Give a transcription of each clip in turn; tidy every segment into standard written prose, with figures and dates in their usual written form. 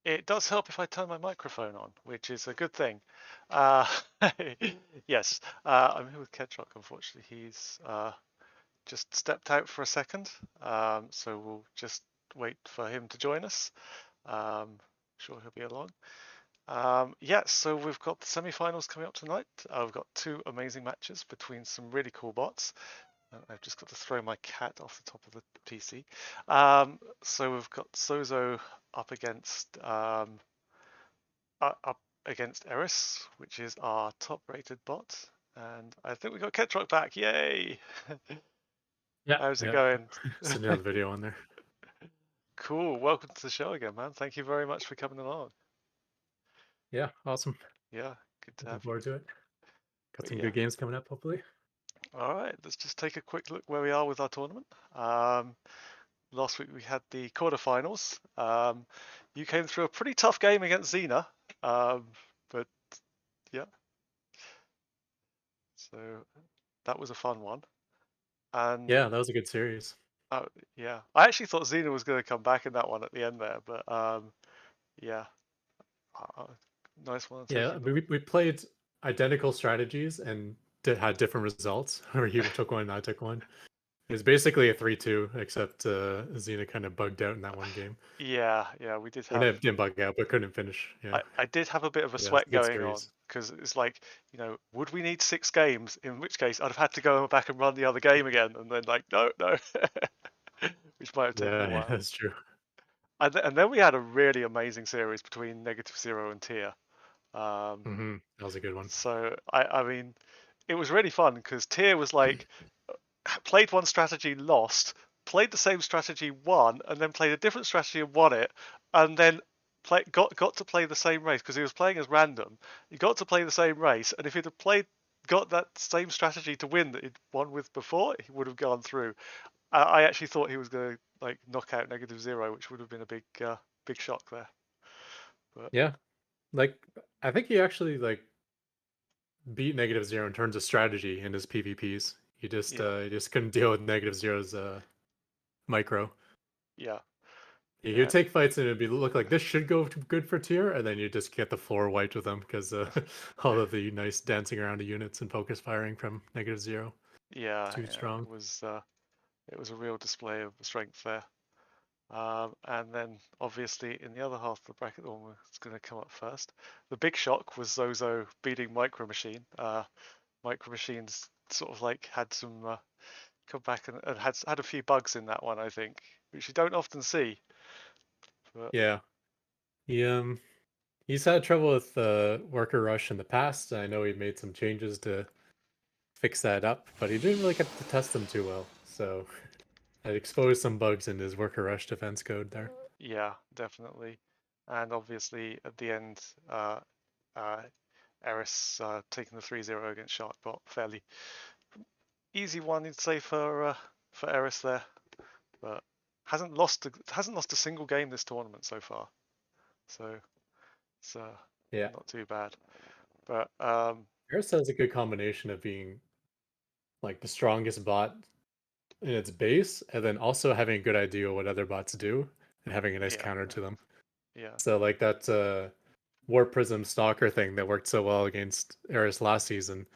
It does help if I turn my microphone on, which is a good thing. Uh, yes, I'm here with Ketroc. Unfortunately, he's just stepped out for a second, so we'll just wait for him to join us. Sure, he'll be along. Yeah, so we've got the semi-finals coming up tonight. We've got two amazing matches between some really cool bots. I've just got to throw my cat off the top of the PC. So we've got Zozo up against Eris, which is our top-rated bot, and I think we got Ketroc back. Yay! Yeah, How's it yeah. going? Sending out the video on there. Cool. Welcome to the show again, man. Thank you very much for coming along. Yeah, awesome. Yeah, good to Looking have you. forward to it. Got But some yeah, good games coming up, hopefully. all right. Let's just take a quick look where we are with our tournament. Um, Last week we had the quarterfinals. You came through a pretty tough game against Xena, um, but yeah, so that was a fun one. And Yeah, that was a good series. uh, yeah, I actually thought Xena was going to come back in that one at the end there, but yeah, uh, nice one Yeah, taking the we win. we played identical strategies and had different results. Where you took one and I took one. It was basically a 3-2, except Xena kind of bugged out in that one game. Yeah, yeah, we did Or have. didn't bug out, but couldn't finish. Yeah, I did have a bit of a yeah, it's sweat a good going on series. because it's like, would we need 6 games? In which case, I'd have had to go back and run the other game again, and then like, no, no, which might have taken a Yeah, yeah, while. that's true. And then we had a really amazing series between NegativeZero and Tier. Um, That was a good one. so I mean, it was really fun because Tier was like played one strategy, lost, played the same strategy, won, and then played a different strategy and won it, and then got to play the same race because he was playing as random. He got to play the same race, and if he'd have got that same strategy to win that he'd won with before, he would have gone through. I actually thought he was going to like knock out NegativeZero, which would have been a big shock there. But Yeah, like I think he actually beat NegativeZero in terms of strategy in his PvPs. yeah, He just couldn't deal with NegativeZero's micro. yeah, He would yeah, take fights and it'd be look like this should go good for tier, and then you just get the floor wiped with them because all of the nice dancing around the units and focus firing from NegativeZero yeah, too yeah. strong. It was a real display of strength there. And then obviously in the other half of the bracket, the one that's going to come up first, the big shock was Zozo beating Micro Machine. Micro Machines sort of like had some come back and had a few bugs in that one, I think, which you don't often see. But Yeah, he he's had trouble with worker rush in the past. I know he made some changes to fix that up, but he didn't really get to test them too well. So it exposed some bugs in his worker rush defense code there. yeah, definitely. And obviously at the end, uh, Eris taking the 3-0 against Sharkbot, fairly easy one, you'd say for Eris there, but hasn't lost a single game this tournament so far. So it's Yeah, not too bad. But Eris has a good combination of being like the strongest bot in its base, and then also having a good idea what other bots do and having a nice yeah, counter to them. yeah, So like that Warp Prism Stalker thing that worked so well against Eris last season,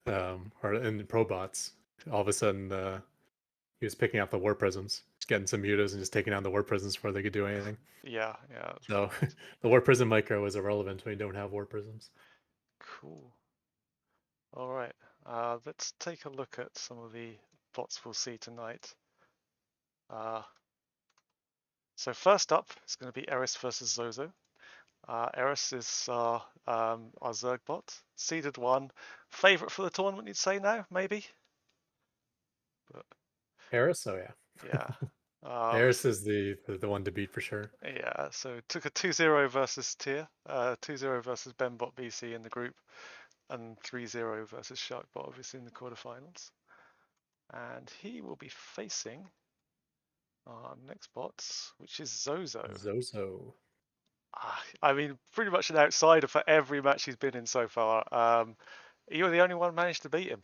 or in Pro Bots. All of a sudden, he was picking up the Warp Prisms, just getting some mutas and just taking down the Warp Prisms before they could do anything. yeah, that's So right. the Warp Prism micro is irrelevant when you don't have Warp Prisms. Cool. All right. Let's take a look at some of the bots we'll see tonight. Uh, so first up is going to be Eris versus Zozo. Eris is our Zerg bot, seeded one, favorite for the tournament. You'd say now, maybe, but Eris, oh yeah, yeah. Eris is the one to beat for sure. Yeah, so took a 2-0 versus Tier, 2-0 versus Benbot BC in the group, and 3-0 versus Sharkbot, obviously, in the quarterfinals. And he will be facing our next bot, which is Zozo. Zozo. I mean, pretty much an outsider for every match he's been in so far. You're the only one managed to beat him,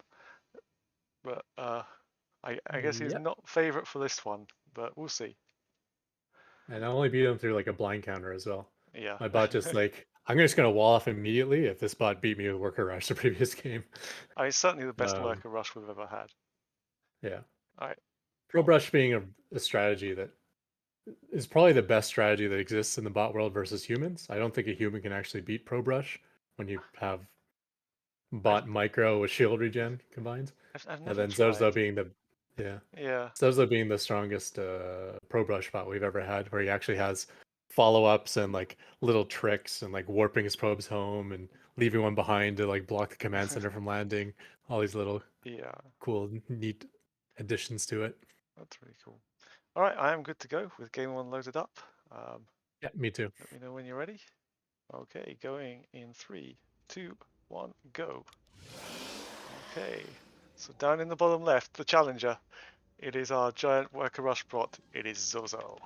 but I guess he's Yep. not favorite for this one, but we'll see. And I only beat him through like a blind counter as well. Yeah. My bot just like, I'm just gonna wall off immediately if this bot beat me with worker rush the previous game. I mean, certainly the best Um, worker rush we've ever had. yeah. All right. Probe Oh, rush being a strategy that is probably the best strategy that exists in the bot world versus humans. I don't think a human can actually beat probe rush when you have I've bot micro with shield regen combined. I've And never then tried. Zozo being the yeah. Yeah. Zozo being the strongest pro brush bot we've ever had, where he actually has follow-ups and like little tricks and like warping his probes home and leaving one behind to like block the command center from landing. All these little Yeah. cool, neat additions to it. That's really cool. All right, I am good to go with game one loaded up. Um, Yeah, me too. Let me know when you're ready. Okay, going in three, two, one, go. Okay, so down in the bottom left, the challenger. It is our giant worker rush bot. It is Zozo.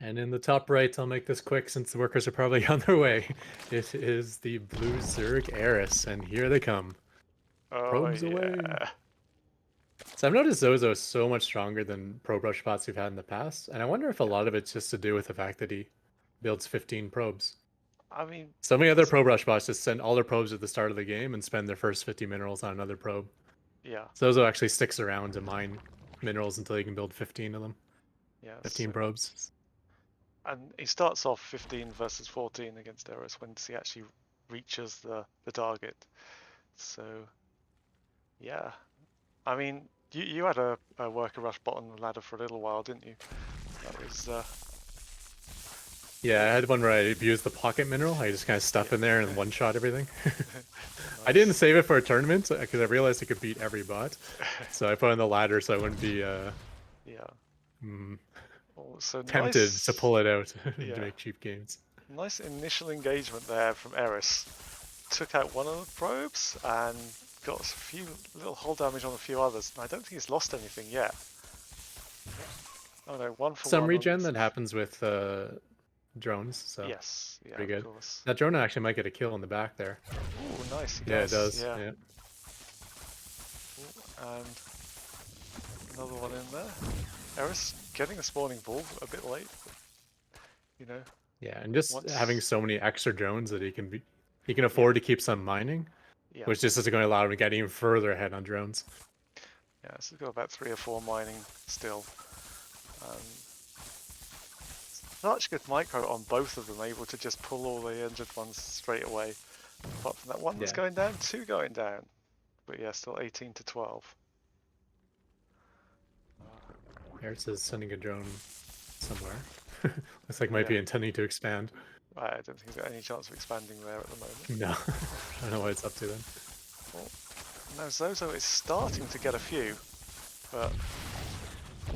And in the top right, I'll make this quick since the workers are probably on their way. It is the Blue Zerg Eris, and here they come. Oh Probes away. yeah. So I've noticed Zozo is so much stronger than Pro Brush bots we've had in the past, and I wonder if a Yeah. lot of it's just to do with the fact that he builds 15 probes. I mean, So many other Pro Brush bots just send all their probes at the start of the game and spend their first 50 minerals on another probe. yeah, Zozo actually sticks around to mine minerals until he can build 15 of them, yeah. 15 probes. And he starts off 15 versus 14 against Eris when he actually reaches the target. So yeah, I mean, you had a worker rush bot on the ladder for a little while, didn't you? That was Yeah, I oh had one where I abused the pocket mineral. I just kind of stuff in there yeah, and one shot everything. I didn't nice. save it for a tournament because I realized I could beat every bot. So I put it on the ladder so I wouldn't be Yeah. mm, Oh, so tempted to nice. pull it out to Yeah, make cheap games. nice initial engagement there from Eris. Took out one of the probes and got a few little hull damage on a few others. And I don't think he's lost anything yet. Oh no, one for Some one on regen this. that happens with drones, so Yes, yeah, pretty of good. course. That drone actually might get a kill in the back there. Oh, nice, he Yeah, it does. does. Yeah. Yeah. Ooh, and another one in there. Eris getting a spawning ball a bit late, but, you know, Yeah, and just having once. so many extra drones that he can Yeah, afford to keep some mining, yeah, which just is going to allow him to get even further ahead on drones. yeah. So we've got about 3 or 4 mining still. Um, Such good micro on both of them, able to just pull all the injured ones straight away. Apart from that one that's Yeah. going down, two going down. But yeah, still 18 to 12. Eris is sending a drone somewhere. Looks like might Yeah, be intending to expand. I don't think he's got any chance of expanding there at the moment. No, I don't know what it's up to then. Well, now Zozo is starting to get a few, but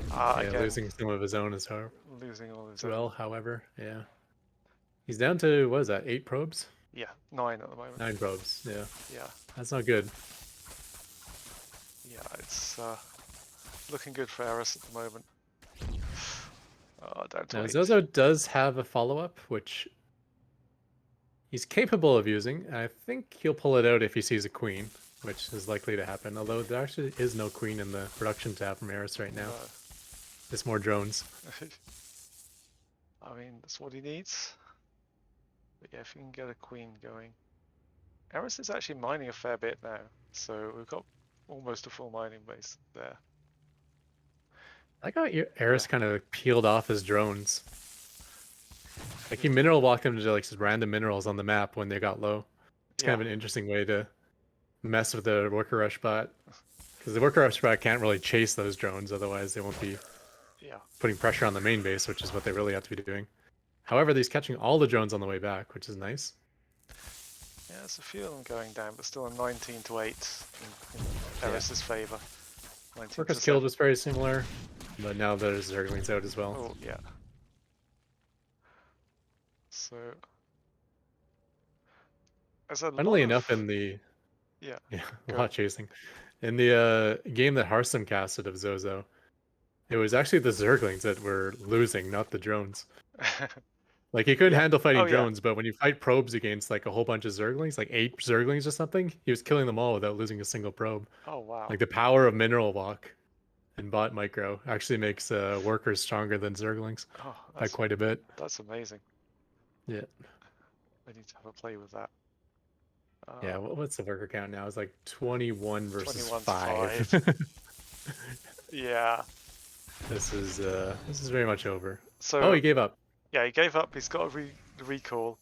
Yeah, again, losing some of his own losing all his as own. well. However, yeah, he's down to what is that? 8 probes, Yeah, 9 at the moment. 9 probes. Yeah, Yeah, that's not good. yeah, it's looking good for Eris at the moment. Down to Now 8. Zozo does have a follow-up, which he's capable of using. I think he'll pull it out if he sees a queen, which is likely to happen. Although there actually is no queen in the production tab from Eris right now. No. It's more drones. I mean, that's what he needs. But yeah, if you can get a queen going. Eris is actually mining a fair bit now, so we've got almost a full mining base there. I got Yeah, Eris kind of peeled off his drones. Like he he, mineral walked them to like just random minerals on the map when they got low. It's kind yeah, of an interesting way to mess with the worker rush bot because the worker rush bot can't really chase those drones, otherwise they won't be yeah. putting pressure on the main base, which is what they really have to be doing. However, he's catching all the drones on the way back, which is nice. Yeah, there's a few of them going down, but still a 19 to 8 in Yeah, Eris's favour. 19 Orcus to killed 7. was very similar, but now there's Zerglings out as well. Oh, yeah. So, there's a lot Funnily enough, of. in the Yeah, yeah, a go. lot chasing. In the game that Hearthstone casted of Zozo, it was actually the Zerglings that were losing, not the drones. Like he couldn't Yeah. handle Oh, fighting yeah. drones, but when you fight probes against like a whole bunch of Zerglings, like 8 Zerglings or something, he was killing them all without losing a single probe. Oh, wow. Like the power of Mineral Walk and Bot Micro actually makes workers stronger than Zerglings Oh, by quite a bit. that's amazing. Yeah. I need to have a play with that. Yeah, Uh, what's the worker count now? It's like 21 versus 21 to 5. 5. Yeah. This is very much over. Oh, So he gave up. yeah, he gave up. He's got a recall,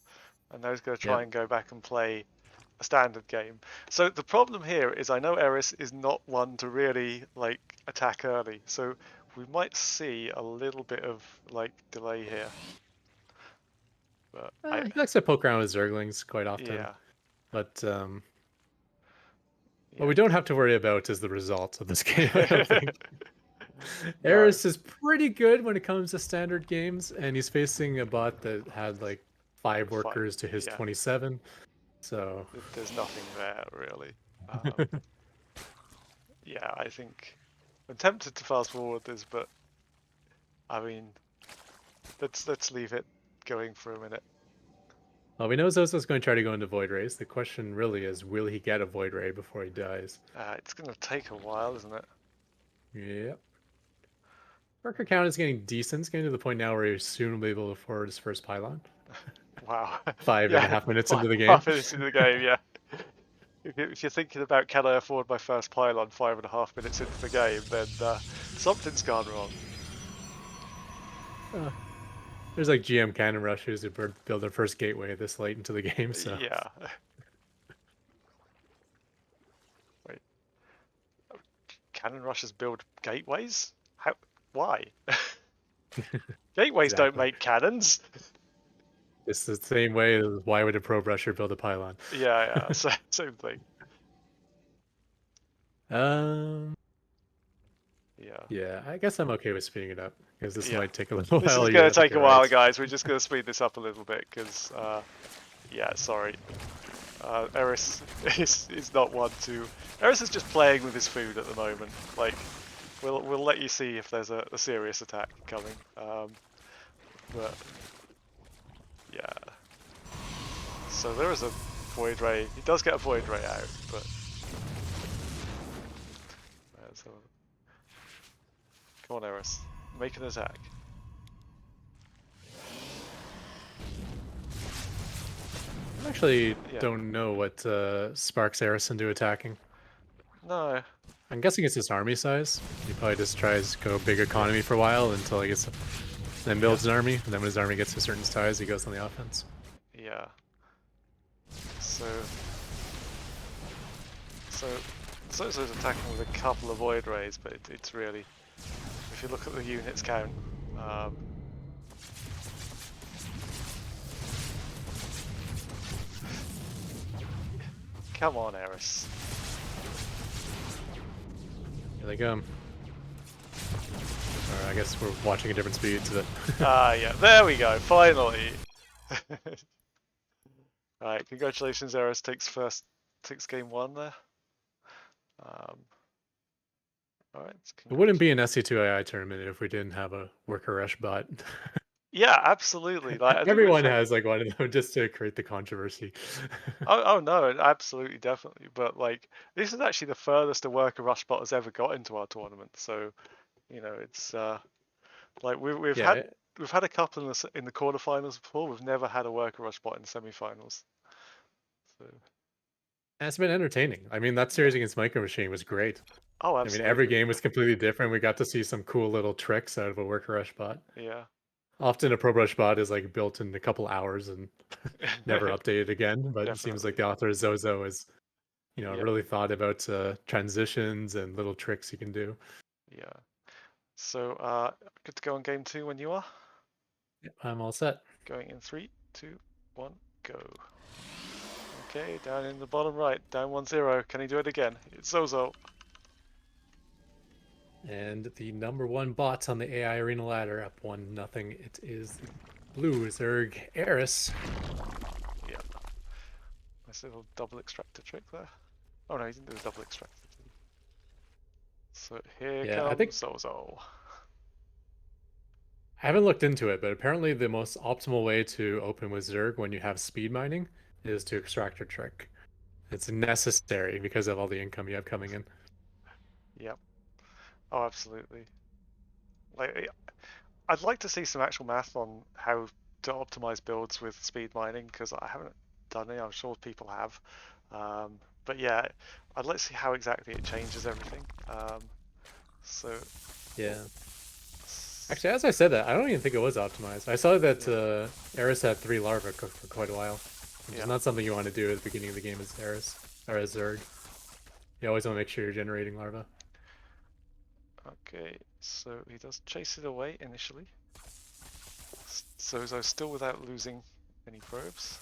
and now he's going to try Yep. and go back and play a standard game. So the problem here is I know Eris is not one to really like attack early, so we might see a little bit of like delay here. But I He likes to poke around with Zerglings quite often, yeah but what yeah we don't have to worry about is the result of this game, I don't think. no Eris is pretty good when it comes to standard games, and he's facing a bot that had like 5 five workers to his yeah 27. So there's nothing there really. Um, yeah, I think I'm tempted to fast forward this, but I mean let's leave it going for a minute. well, we know Zozo's going to try to go into Void Race. The question really is, will he get a Void Ray before he dies? It's going to take a while, isn't it? Yep. Worker count is getting decent. It's getting to the point now where he soon will be able to afford his first pylon. Wow. Five and a Yeah, half minutes five, into the game. 5 minutes into the game, yeah. If you're thinking about can I afford my first pylon 5.5 minutes into the game, then something's gone wrong. Uh, there's like GM cannon rushers who build their first gateway this late into the game, so Yeah. Wait, cannon rushers build gateways? How? Why? Gateways don't exactly. make cannons. It's the same way. Why would a pro rusher build a pylon? Yeah, yeah, same thing. um, Yeah, yeah, I guess I'm okay with speeding it up because this yeah. might take a little This while. is going Yeah, to I think take a you're while, right. guys. We're just going to speed this up a little bit because, yeah, sorry. Eris is not one to. Eris is just playing with his food at the moment. Like, we'll let you see if there's a serious attack coming. But yeah, so there is a void ray. He does get a void ray out, but so come on, Eris, make an attack. I actually Yeah, don't know what sparks Eris into attacking. no, I'm guessing it's his army size. He probably just tries to go big yeah, economy for a while until he gets, then yeah, builds an army, and then when his army gets to certain size, he goes on the offense. yeah. So so so it's attacking with a couple of void rays, but it's really, if you look at the units count. Um, Come on, Eris. Here they come. Or I guess we're watching at different speeds. But Yeah, there we go, finally. Alright, congratulations, Eris takes game one there. Um, Alright, it wouldn't congrats. be an Sc2AI tournament if we didn't have a worker rush bot. Yeah, absolutely. Like I think we've Everyone had. has like one of them just to create the controversy. Oh no, absolutely, definitely. But like, this is actually the furthest a worker rush bot has ever got into our tournament. So it's like we've had Yeah, we've had a couple in the quarterfinals before. We've never had a worker rush bot in the semifinals. So it's been entertaining. I mean, that yeah. series against Micro Machine was great. Oh, I mean, every absolutely. game Yeah. was completely different. We got to see some cool little tricks out of a worker rush bot. Yeah. Often a pro rush bot is like built in a couple hours and never updated again. But it seems like Definitely. the author of Zozo is, Yeah. really thought about transitions and little tricks you can do. Yeah. So, good to go on game two when you are. I'm all set. Going in three, two, one, go. Okay, down in the bottom right, down 1-0. Can he do it again? It's Zozo. And the number one bot on the AI Arena ladder up 1-0. It is the blue Zerg Eris. Yeah. Nice little double extractor trick there. Oh no, he didn't do the double extractor. So here Yeah, I think comes Zozo. I haven't looked into it, but apparently the most optimal way to open with Zerg when you have speed mining is to extractor trick. It's necessary because of all the income you have coming in. Yep. Oh, absolutely. Like, I'd like to see some actual math on how to optimize builds with speed mining because I haven't done it. I'm sure people have. But yeah, I'd like to see how exactly it changes everything. So, oh, Yeah. Actually, as I said that, I don't even think it was optimized. I saw that yeah, Eris had 3 larvae cooked for quite a while, which is yeah. not something you want to do at the beginning of the game as Eris or as Zerg. You always want to make sure you're generating larvae. Okay, so he does chase it away initially. So still without losing any probes.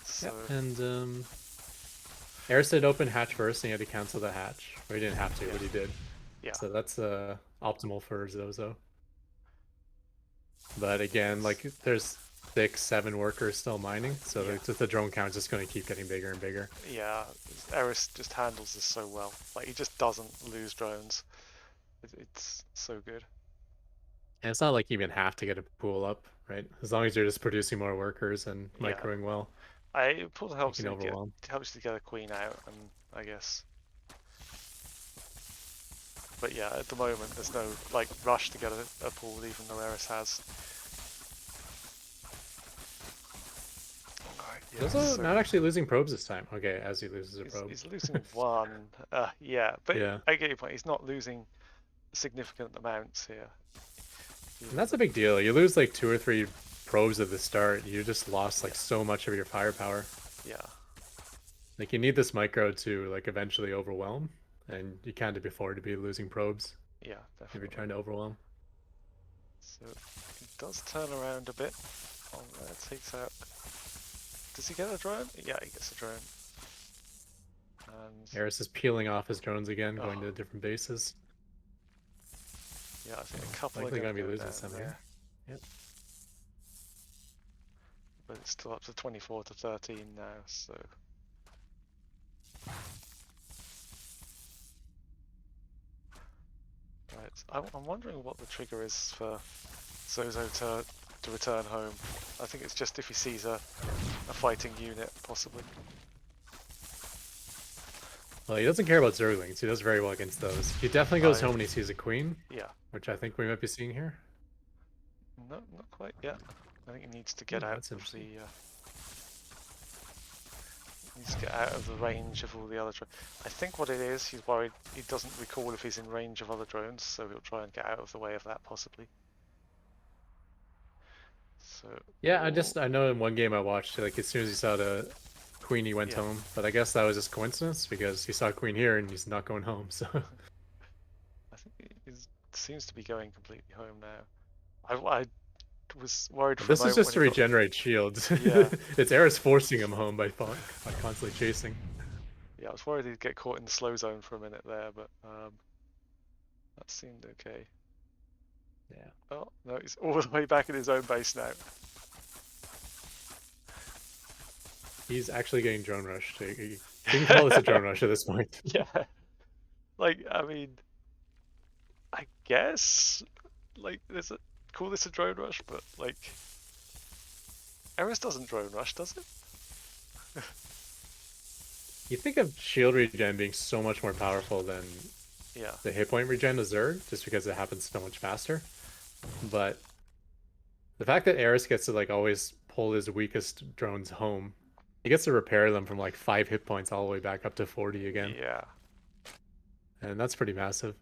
So Yep. And Eris did open hatch first, and he had to cancel the hatch. Or he didn't have to, yeah, but he did. yeah. So that's optimal for Zozo. But again, Yes. like there's 6, 7 workers still mining, so Yeah, the drone count is just going to keep getting bigger and bigger. yeah. Eris just handles this so well. Like he just doesn't lose drones. It's so good. And it's not like you even have to get a pool up, right? As long as you're just producing more workers and Yeah. microing well, I Pool you helps can you overwhelm. to get a queen out, and I guess. But yeah, at the moment there's no like rush to get a pool, even though Eris has. Alright, He's yeah. also So not actually losing probes this time. Okay, as he loses a probe. he's losing one. Yeah, but Yeah. I get your point. He's not losing significant amounts here. And Even that's a big deal. You lose like 2 or 3 probes at the start, you just lost yeah, like so much of your firepower. yeah, Like you need this micro to like eventually overwhelm, and you can't afford to be losing probes yeah, if you're definitely. trying to overwhelm. So he does turn around a bit. On there, takes out. Does he get a drone? Yeah, he gets a drone. And Eris is peeling off his drones again, oh, going to different bases. yeah, I think a couple are Likely gonna gonna be go losing down some here. there, Yep. but it's still up to 24 to 13 now. So right, I'm wondering what the trigger is for Zozo to return home. I think it's just if he sees a fighting unit, possibly. Well, he doesn't care about Zerglings. He does very well against those. He definitely goes home I when he sees a queen, Yeah, which I think we might be seeing here. no, not quite yet. I think he needs to get Hmm, out that's of interesting. needs to get out of the range of all the other drones. I think what it is, he's worried he doesn't recall if he's in range of other drones, so he'll try and get out of the way of that possibly. So, Yeah, oh, I know in one game I watched, like as soon as he saw the queen, he went yeah. home. But I guess that was just coincidence because he saw queen here and he's not going home. So I think he seems to be going completely home now. I was worried for a this is moment just when to he got, regenerate shields. yeah, It's Eris forcing him home by constantly chasing. yeah. I was worried he'd get caught in the slow zone for a minute there, but that seemed okay. Yeah. Oh no, he's all the way back in his own base now. He's actually getting drone rushed. You can call this a drone rush at this point. Yeah, like I mean, I guess like there's a call this a drone rush, but like Eris doesn't drone rush, does it? You think of shield regen being so much more powerful than Yeah, the hit point regen of Zerg, just because it happens so much faster. But the fact that Eris gets to like always pull his weakest drones home, he gets to repair them from like 5 hit points all the way back up to 40 again, yeah. and that's pretty massive.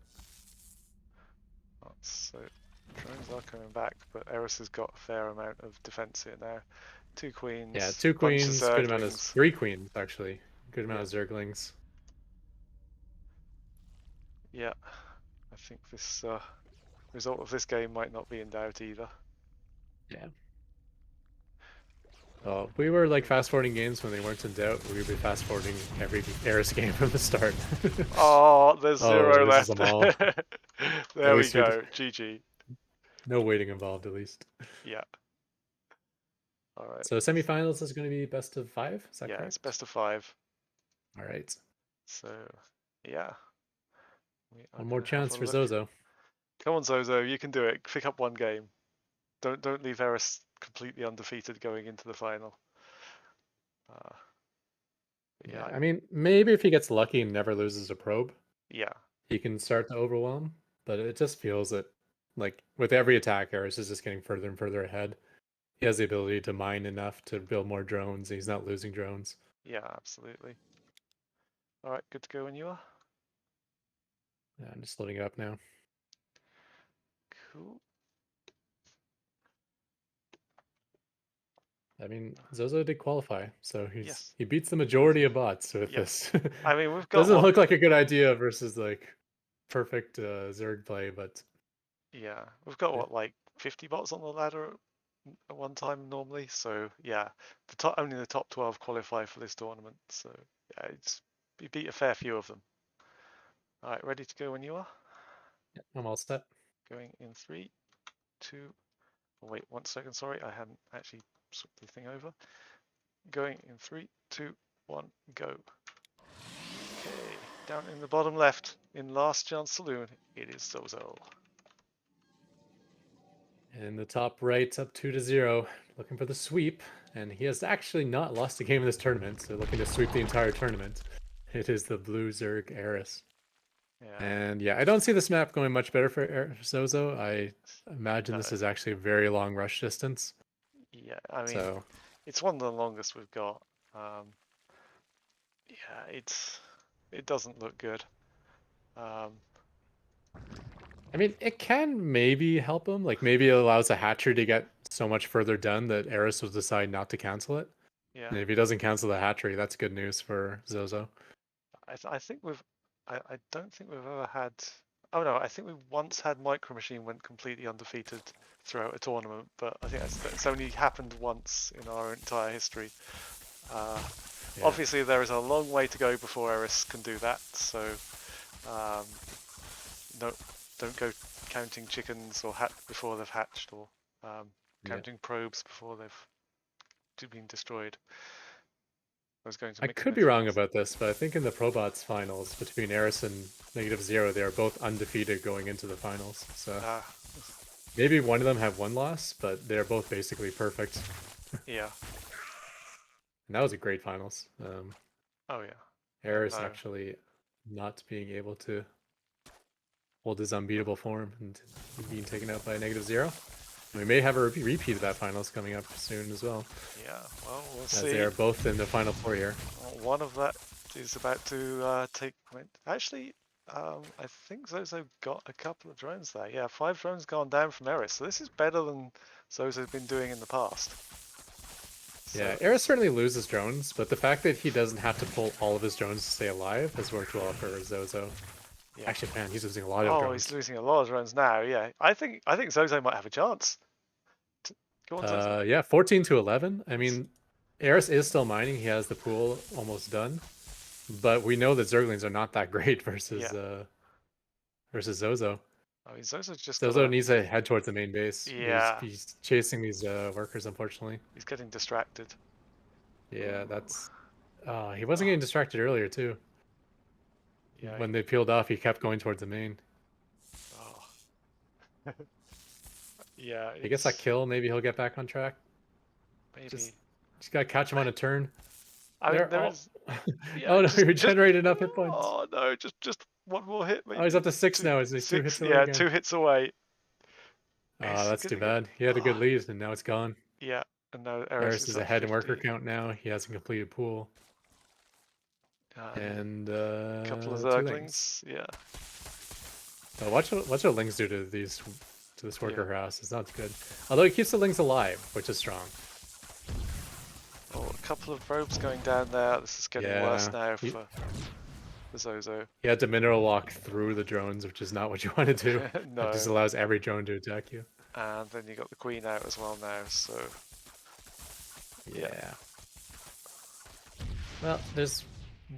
So drones are coming back, but Eris has got a fair amount of defense here now. Two Yeah, queens, two bunch of queens, good amount of zerglings. 3 queens actually, good amount Yeah, of Zerglings. yeah. I think this result of this game might not be in doubt either. Yeah. Well, we were like Okay. fast forwarding games when they weren't in doubt. We would be fast forwarding every Eris game from the start. Oh, there's Oh, he zero loses left. them all. At There we least we go. GG. no waiting involved, at least. Yeah. All right. So semifinals is going to be best of 5. Is that Yeah, it's correct? best of five. All right. So, yeah, we are One more gonna have chance a for look. Zozo. Come on, Zozo, you can do it. Pick up one game. Don't leave Eris completely undefeated going into the final. Uh, Yeah, yeah, I mean, maybe if he gets lucky and never loses a probe, yeah, he can start to overwhelm. But it just feels that, like, with every attack, Eris is just getting further and further ahead. he has the ability to mine enough to build more drones. And he's not losing drones. Yeah, absolutely. All right, good to go when you are. Yeah, I'm just loading it up now. Cool. I mean, Zozo did qualify, so Yes. he beats the majority of bots with Yes. this. I mean, we've got Doesn't what? look like a good idea versus like perfect Zerg play, but Yeah, we've got it, what, like 50 bots on the ladder at one time normally. So yeah, the top only the top 12 qualify for this tournament. So yeah, you beat a fair few of them. All right, ready to go when you are. yeah, I'm all set. Going in three, two. Oh, wait, 1 second. Sorry, I hadn't actually swapped the thing over. Going in three, two, one, go. Okay, down in the bottom left, in Last Chance Saloon, it is Zozo. In the top right, up 2-0, looking for the sweep, and he has actually not lost a game in this tournament, so looking to sweep the entire tournament. It is the Blue Zerg Eris. Yeah, And yeah, I don't see this map going much better for Zozo. I imagine no, this is actually a very long rush distance. yeah, I mean, So, it's one of the longest we've got. Yeah, it doesn't look good. Um, I mean, it can maybe help him. Like, maybe it allows a hatchery to get so much further done that Eris will decide not to cancel it. yeah, And if he doesn't cancel the hatchery, that's good news for Zozo. I think I don't think we've ever had. Oh no, I think we once had Micro Machine went completely undefeated throughout a tournament, but I think it's only happened once in our entire history. Uh, Yeah. Obviously, there is a long way to go before Eris can do that, so um, no, don't go counting chickens or before they've hatched, or Yeah. counting probes before they've been destroyed. I was going to I mix could be wrong metaphors. about this, but I think in the Probots finals between Eris and NegativeZero, they are both undefeated going into the finals. So Ah, maybe one of them have one loss, but they're both basically perfect. yeah. And that was a great finals. Oh yeah. Yeah. Eris No. actually not being able to hold his unbeatable form and being taken out by NegativeZero. We may have a repeat of that finals coming up soon as well, Yeah. Well, we'll as they see. are both in the final four here. One of that is about to take. Actually, I think Zozo got a couple of drones there. Yeah, 5 drones gone down from Eris. So this is better than Zozo's been doing in the past. Yeah, So Eris certainly loses drones, but the fact that he doesn't have to pull all of his drones to stay alive has worked well for Zozo. yeah. Actually, man, he's losing a lot of Oh, he's drones. losing a lot of drones now. Yeah, I think Zozo might have a chance. Go on, Zozo. Yeah, 14-11. I mean, Eris is still mining. He has the pool almost done, but we know that Zerglings are not that great Yeah. versus Zozo. I mean, Zozo's just got Zozo a. needs to head towards the main base. Yeah, He's chasing these workers, unfortunately. he's getting distracted. Yeah, Ooh. that's. He wasn't Oh, getting distracted earlier too. yeah. When they peeled off, he kept going towards the main. Oh. Yeah, He gets that it's kill. Maybe he'll get back on track. maybe. Just gotta catch him on a turn. I mean, There. there Oh, is. Yeah, oh no! He just. regenerated enough hit points. Oh no, just one more hit, Oh, he's up maybe. to 6 Two, now. Is he 2 hits 6. away Yeah, again? 2 hits away. Oh, Is he that's too gonna get? bad. He had a good Oh, lead, and now it's gone. yeah. And now Eris Eris is is at ahead in worker 50, count now. He has a completed pool and a and couple of 2 lings. Zerglings. Yeah, Oh, watch what lings do to this yeah. worker harass. It's not good. Although he keeps the lings alive, which is strong. Oh, a couple of probes going down there. This is getting worse Yeah, now for Zozo. he had to mineral walk through the drones, which is not what you want to do. That just No. allows every drone to attack you. And then you got the Queen out as well now. So yeah, Yeah. Well, there's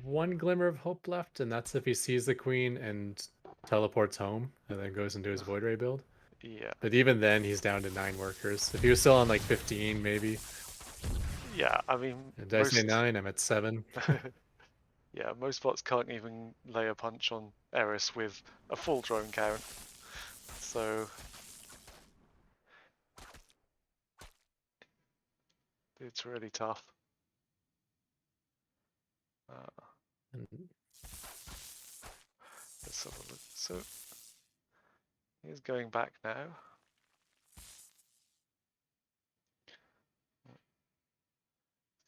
one glimmer of hope left, and that's if he sees the queen and teleports home and then goes into his Void Ray build. yeah, But even then, he's down to 9 workers. If he was still on like 15, maybe. yeah. I mean, Did I say most. 9? I'm at 7. Yeah, most bots can't even lay a punch on Eris with a full drone count. So it's really tough. Uh, And let's have a look. So he's going back now.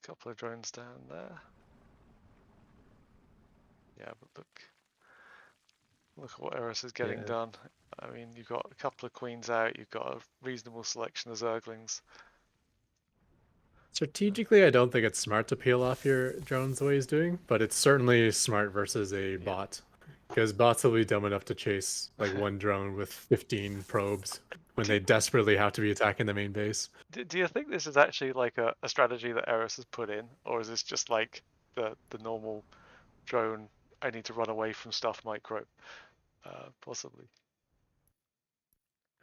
couple of drones down there. Yeah, but look at what Eris is getting Yeah. done. I mean, you've got a couple of queens out, you've got a reasonable selection of zerglings. Strategically, I don't think it's smart to peel off your drones the way he's doing, but it's certainly smart versus a Yeah. bot. Because bots will be dumb enough to chase like one drone with 15 probes when do, they desperately have to be attacking the main base. do you think this is actually like a strategy that Eris has put in, or is this just like the normal drone, I need to run away from stuff micro? Possibly.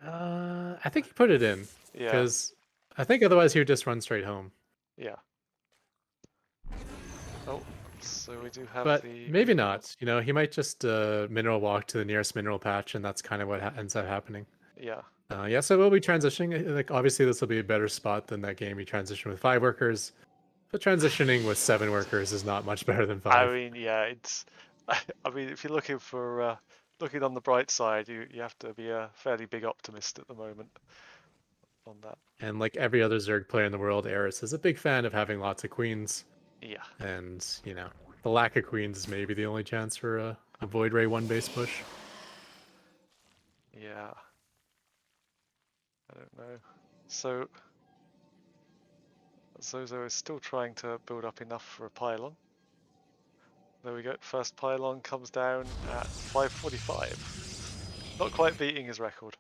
I think he put it in Yeah, because I think otherwise he would just run straight home. yeah. Oh, so we do have But the maybe mineral. not. He might just mineral walk to the nearest mineral patch, and that's kind of what ends up happening. Yeah, Yeah, so we'll be transitioning. Like obviously, this will be a better spot than that game we transitioned with 5 workers. But transitioning with 7 workers is not much better than I 5. mean, yeah, it's. I mean, if you're looking for looking on the bright side, you have to be a fairly big optimist at the moment on that. And like every other Zerg player in the world, Eris is a big fan of having lots of queens. Yeah, And, the lack of queens is maybe the only chance for a Void Ray 1 base push. yeah. I don't know. So Zozo is still trying to build up enough for a pylon. There we go. First pylon comes down at 545. Not quite beating his record.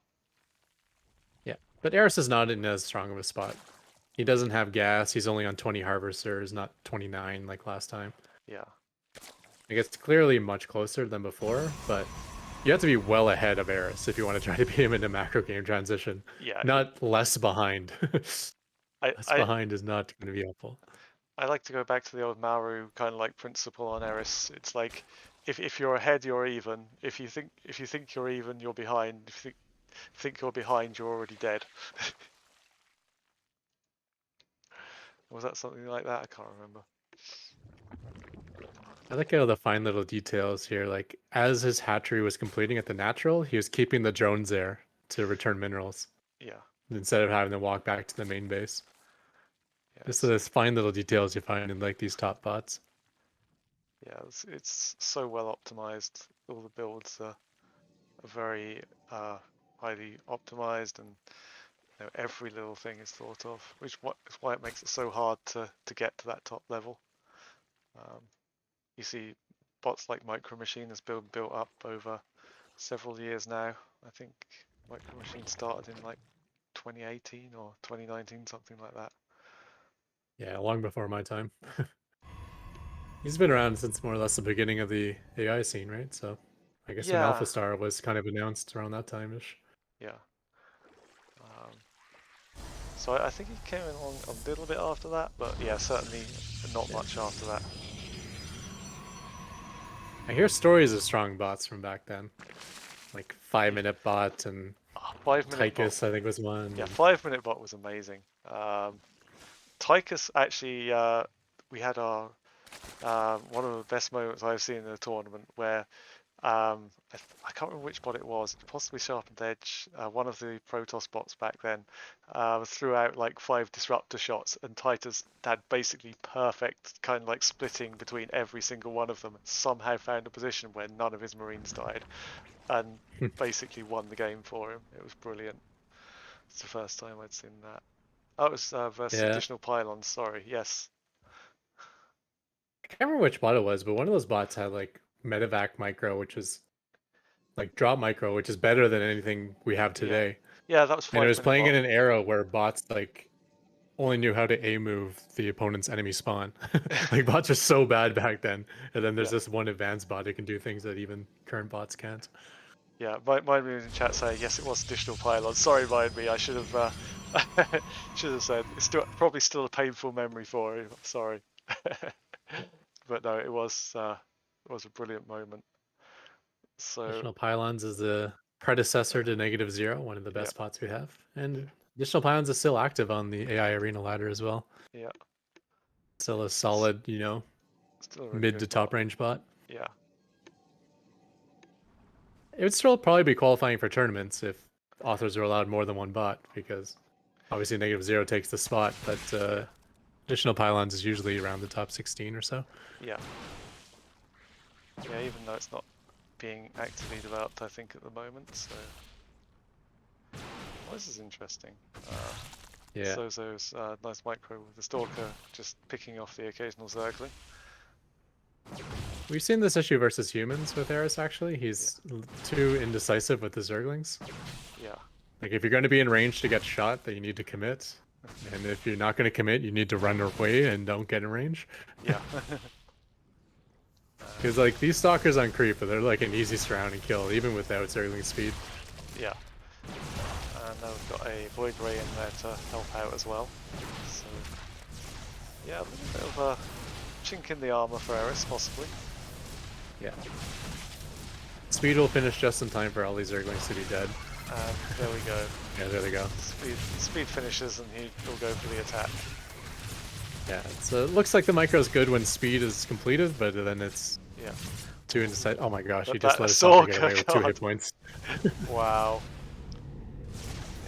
Yeah. But Eris is not in as strong of a spot. He doesn't have gas. He's only on 20 harvesters, not 29 like last time. Yeah, Like it's clearly much closer than before, but you have to be well ahead of Eris if you want to try to beat him in a macro game transition. yeah. Not less behind. I, Less I, behind is not going to be helpful. I like to go back to the old Maru kind of like principle on Eris. It's like if you're ahead, you're even. If you think you're even, you're behind. If you think you're behind, you're already dead. Was that something like that? I can't remember. I like all the fine little details here. Like as his hatchery was completing at the natural, he was keeping the drones there to return minerals Yeah, instead of having to walk back to the main base. yeah, Just this fine little details you find in like these top bots. yeah. It's so well optimized. All the builds are very highly optimized, and every little thing is thought of, which is why it makes it so hard to get to that top level. Um, you see bots like Micro Machine has been built up over several years now. I think Micro Machine started in like 2018 or 2019, something like that. Yeah, long before my time. He's been around since more or less the beginning of the AI scene, right? So I guess when Yeah, Alpha Star was kind of announced around that time-ish. yeah. Um, so I think he came along a little bit after that, but yeah, certainly not Yeah. much after that. I hear stories of strong bots from back then. Like Yeah. 5 minute bot and 5 minute bot. Tychus, I think was one. Yeah, And 5 minute bot was amazing. Tychus actually, we had our one of the best moments I've seen in the tournament where I can't remember which bot it was, possibly Sharpened Edge, one of the Protoss bots back then, threw out like 5 disruptor shots, and Titus had basically perfect kind of like splitting between every single one of them, and somehow found a position where none of his Marines died, and basically won the game for him. It was brilliant. It's the first time I'd seen that. Oh, it was versus yeah, additional pylons, sorry, yes. I can't remember which bot it was, but one of those bots had like medevac micro, which is like drop micro, which is better than anything we have Yeah. today. Yeah, that was And it five was minute playing bot. in an era where bots like only knew how to A move the opponent's enemy spawn. Like bots are so bad back then. And then there's Yeah. this one advanced bot who can do things that even current bots can't. Yeah, mind me in chat saying yes, it was additional pylons. Sorry, mind me. I should have should have said it's still probably still a painful memory for you. Sorry, but no, it was a brilliant moment. So Additional pylons is the predecessor to NegativeZero, one of the yeah, best bots we have. And additional pylons is still active on the AI arena ladder as well. yeah, Still a it's solid, still a really mid good to bot. top range bot. Yeah, It would still probably be qualifying for tournaments if authors are allowed more than one bot, because obviously NegativeZero takes the spot, but yeah, Additional pylons is usually around the top 16 or so. Yeah, yeah. Even though it's not being actively developed, I think at the moment. So, well, this is interesting. Yeah. Sozo's nice micro with the Stalker just picking off the occasional Zergling. We've seen this issue versus humans with Eris, actually. Yeah, He's too indecisive with the Zerglings. yeah, Like, if you're going to be in range to get shot, then you need to commit. And if you're not going to commit, you need to run away and don't get in range. yeah. Because, like, these stalkers on creep, they're like an easy surrounding kill, even without Zergling speed. Yeah. And now we've got a Void Ray in there to help out as well. So, yeah, a little bit of a chink in the armor for Eris, possibly. Yeah. Speed will finish just in time for all these Zerglings to be dead. And there we go. Yeah, there they go. Speed finishes and he'll go for the attack. Yeah, so it looks like the micro is good when speed is completed, but then it's Yeah. too indecisive. Oh my gosh, he But just that let his stalker get Ahsoka away with 2 hit card. points. Wow.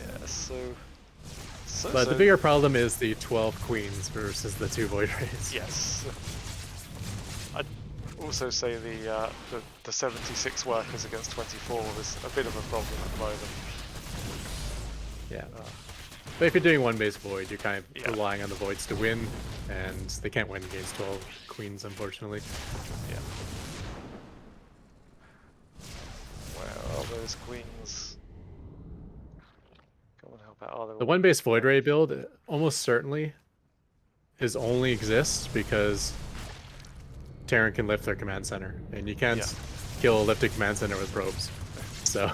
Yeah, But the so bigger problem is the 12 queens versus the 2 void rays. yes. I'd also say the 76 workers against 24 is a bit of a problem at the moment. Yeah. Uh, But if you're doing one base void, you're kind of yeah, relying on the voids to win, and they can't win against 12 queens, unfortunately. yeah. Where are those queens? Come and help out. Oh, they're The all one base void there. ray build almost certainly is only exists because Terran can lift their command center, and you can't Yeah. kill a lifted command center with probes. So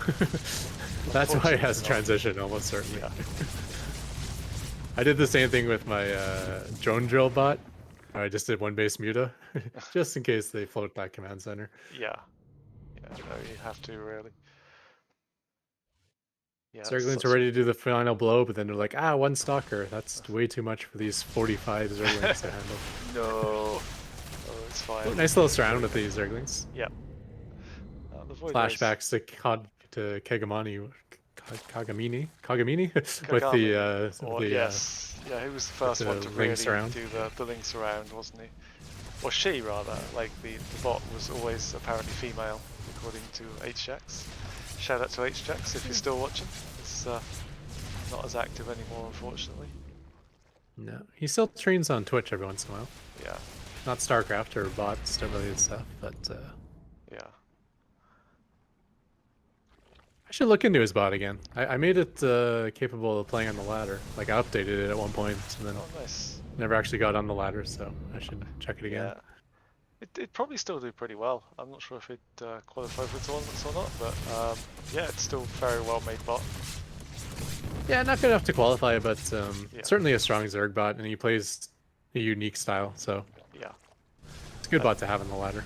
that's why it has a Unfortunately not. transition, almost certainly. Yeah. I did the same thing with my drone drill bot. I just did one base muta, just in case they float that command center. Yeah. Yeah. No, you have to really. Yeah, it's Zerglings are such a. ready to do the final blow, but then they're like, ah, one stalker. That's way too much for these 45 Zerglings to handle. No. Oh, it's Oh, fine. nice little There surround we with go. these Zerglings. Yeah. The Void Race. Flashbacks to Kegamani, Kagamini, Kagami. with Or yes. Yeah, he was the with first one the to links really around. do the links around, wasn't he? Or she, rather. Like, the bot was always apparently female, according to HJax. Shout out to HJax if you're still watching. It's not as active anymore, unfortunately. No, he still streams on Twitch every once in a while. Yeah. Not StarCraft or bots, don't really stuff, but Yeah. I should look into his bot again. I made it capable of playing on the ladder. Like I updated it at one point, and then Oh, nice. never actually got on the ladder, so I should check it again. Yeah. It'd probably still do pretty well. I'm not sure if it'd qualify for tournaments or not, but yeah, it's still very well made bot. Yeah, not good enough to qualify, but Yeah. certainly a strong Zerg bot, and he plays a unique style, so Yeah. it's a good And bot to have in the ladder.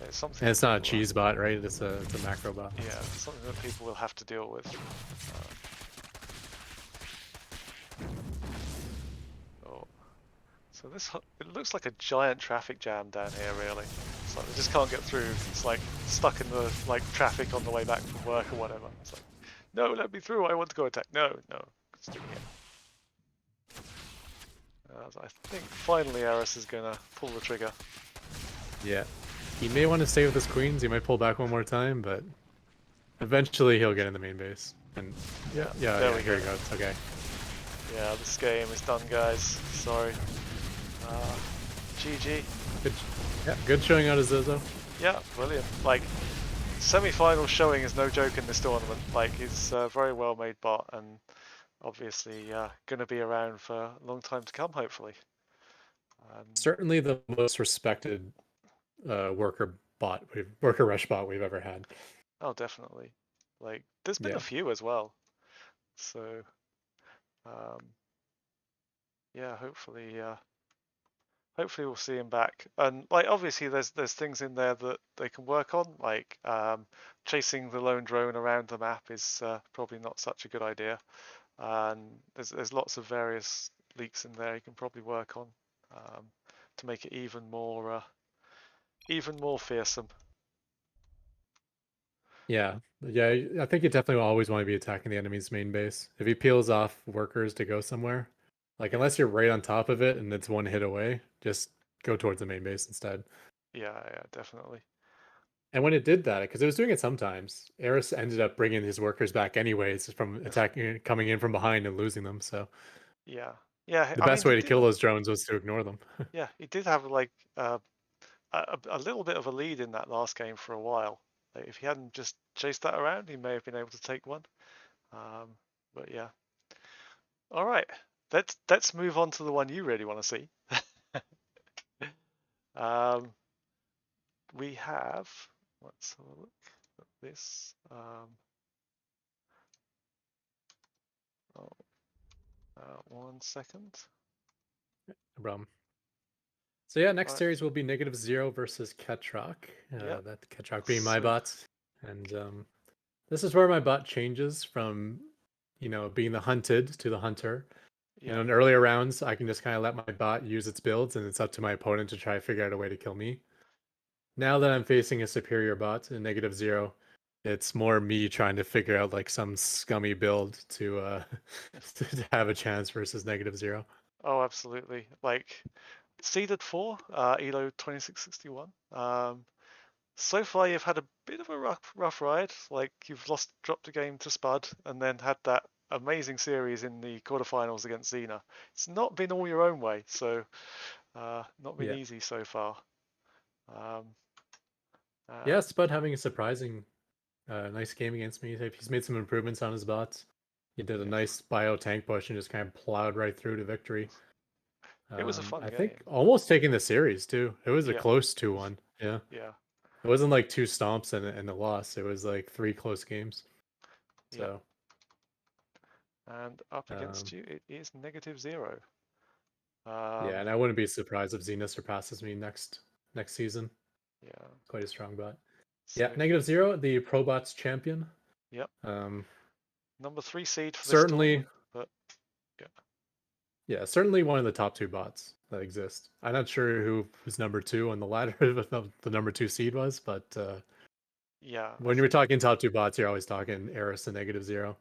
it's And something it's not a people, cheese bot, right? It's a macro bot. yeah, something that people will have to deal with. Oh, so it looks like a giant traffic jam down here. Really, it's like they just can't get through. It's like stuck in the traffic on the way back from work or whatever. It's like, no, let me through. I want to go attack. No, no, stay here. I think finally Eris is gonna pull the trigger. Yeah. He may want to stay with his queens. He might pull back one more time, but eventually he'll get in the main base. And Yeah, yeah, there we here go. we go. It's okay. Yeah, this game is done, guys. Sorry. GG. Good, yeah, good showing out of Zozo. Yeah, brilliant. Like, semi-final showing is no joke in this tournament. Like, it's a very well made bot and obviously going to be around for a long time to come, hopefully. Certainly the most respected worker rush bot we've ever had. Oh, definitely. Like, there's been a Yeah. few as well. So, um, yeah, hopefully we'll see him back. And like obviously there's things in there that they can work on, like chasing the lone drone around the map is probably not such a good idea. And there's lots of various leaks in there you can probably work on to make it even more fearsome. Yeah. Yeah, I think you definitely always want to be attacking the enemy's main base. If he peels off workers to go somewhere, Like Yeah, unless you're right on top of it and it's one hit away, just go towards the main base instead. yeah, yeah, definitely. And when it did that, because it was doing it sometimes, Eris ended up bringing his workers back anyways from attacking, coming in from behind and losing them. So Yeah, yeah. the I mean, best he way to did. kill those drones was to ignore them. Yeah, he did have like a little bit of a lead in that last game for a while. Like, if he hadn't just chased that around, he may have been able to take one. Um, but yeah. All right. Let's move on to the one you really want to see. Um, we have. Let's have a look at this. Oh, 1 second. No problem. So yeah, All next right. series will be -0 versus Ketroc. Yep. That Ketroc being my So bot, and this is where my bot changes from, being the hunted to the hunter. And yeah. in earlier rounds, I can just kind of let my bot use its builds, and it's up to my opponent to try to figure out a way to kill me. Now that I'm facing a superior bot in -0, it's more me trying to figure out like some scummy build to to have a chance versus -0. Oh, absolutely. Like seeded 4, Elo 2661. So far, you've had a bit of a rough ride. Like you've dropped a game to Spud, and then had that amazing series in the quarterfinals against Xena. It's not been all your own way, so not been Yeah. easy so far. Um, Yeah, and Spud having a surprising nice game against me. He's made some improvements on his bots. He did a yeah, nice bio tank push and just kind of plowed right through to victory. it was a fun I think game. almost taking the series too. It was a Yeah, close 2-1. Yeah. yeah, It wasn't like two stomps and a loss. It was like three close games. yeah. So And up against um, you, it is NegativeZero. yeah, Um, and I wouldn't be surprised if Xena surpasses me next season. yeah. Quite a strong bot. Yeah, So he's -0, the Probots champion. yep, Um, number 3 seed for this certainly, tournament. But yeah, yeah, certainly one of the top two bots that exist. I'm not sure who's number two on the ladder, the number two seed was, but yeah, I when you're think talking top two bots, you're always talking Eris and -0.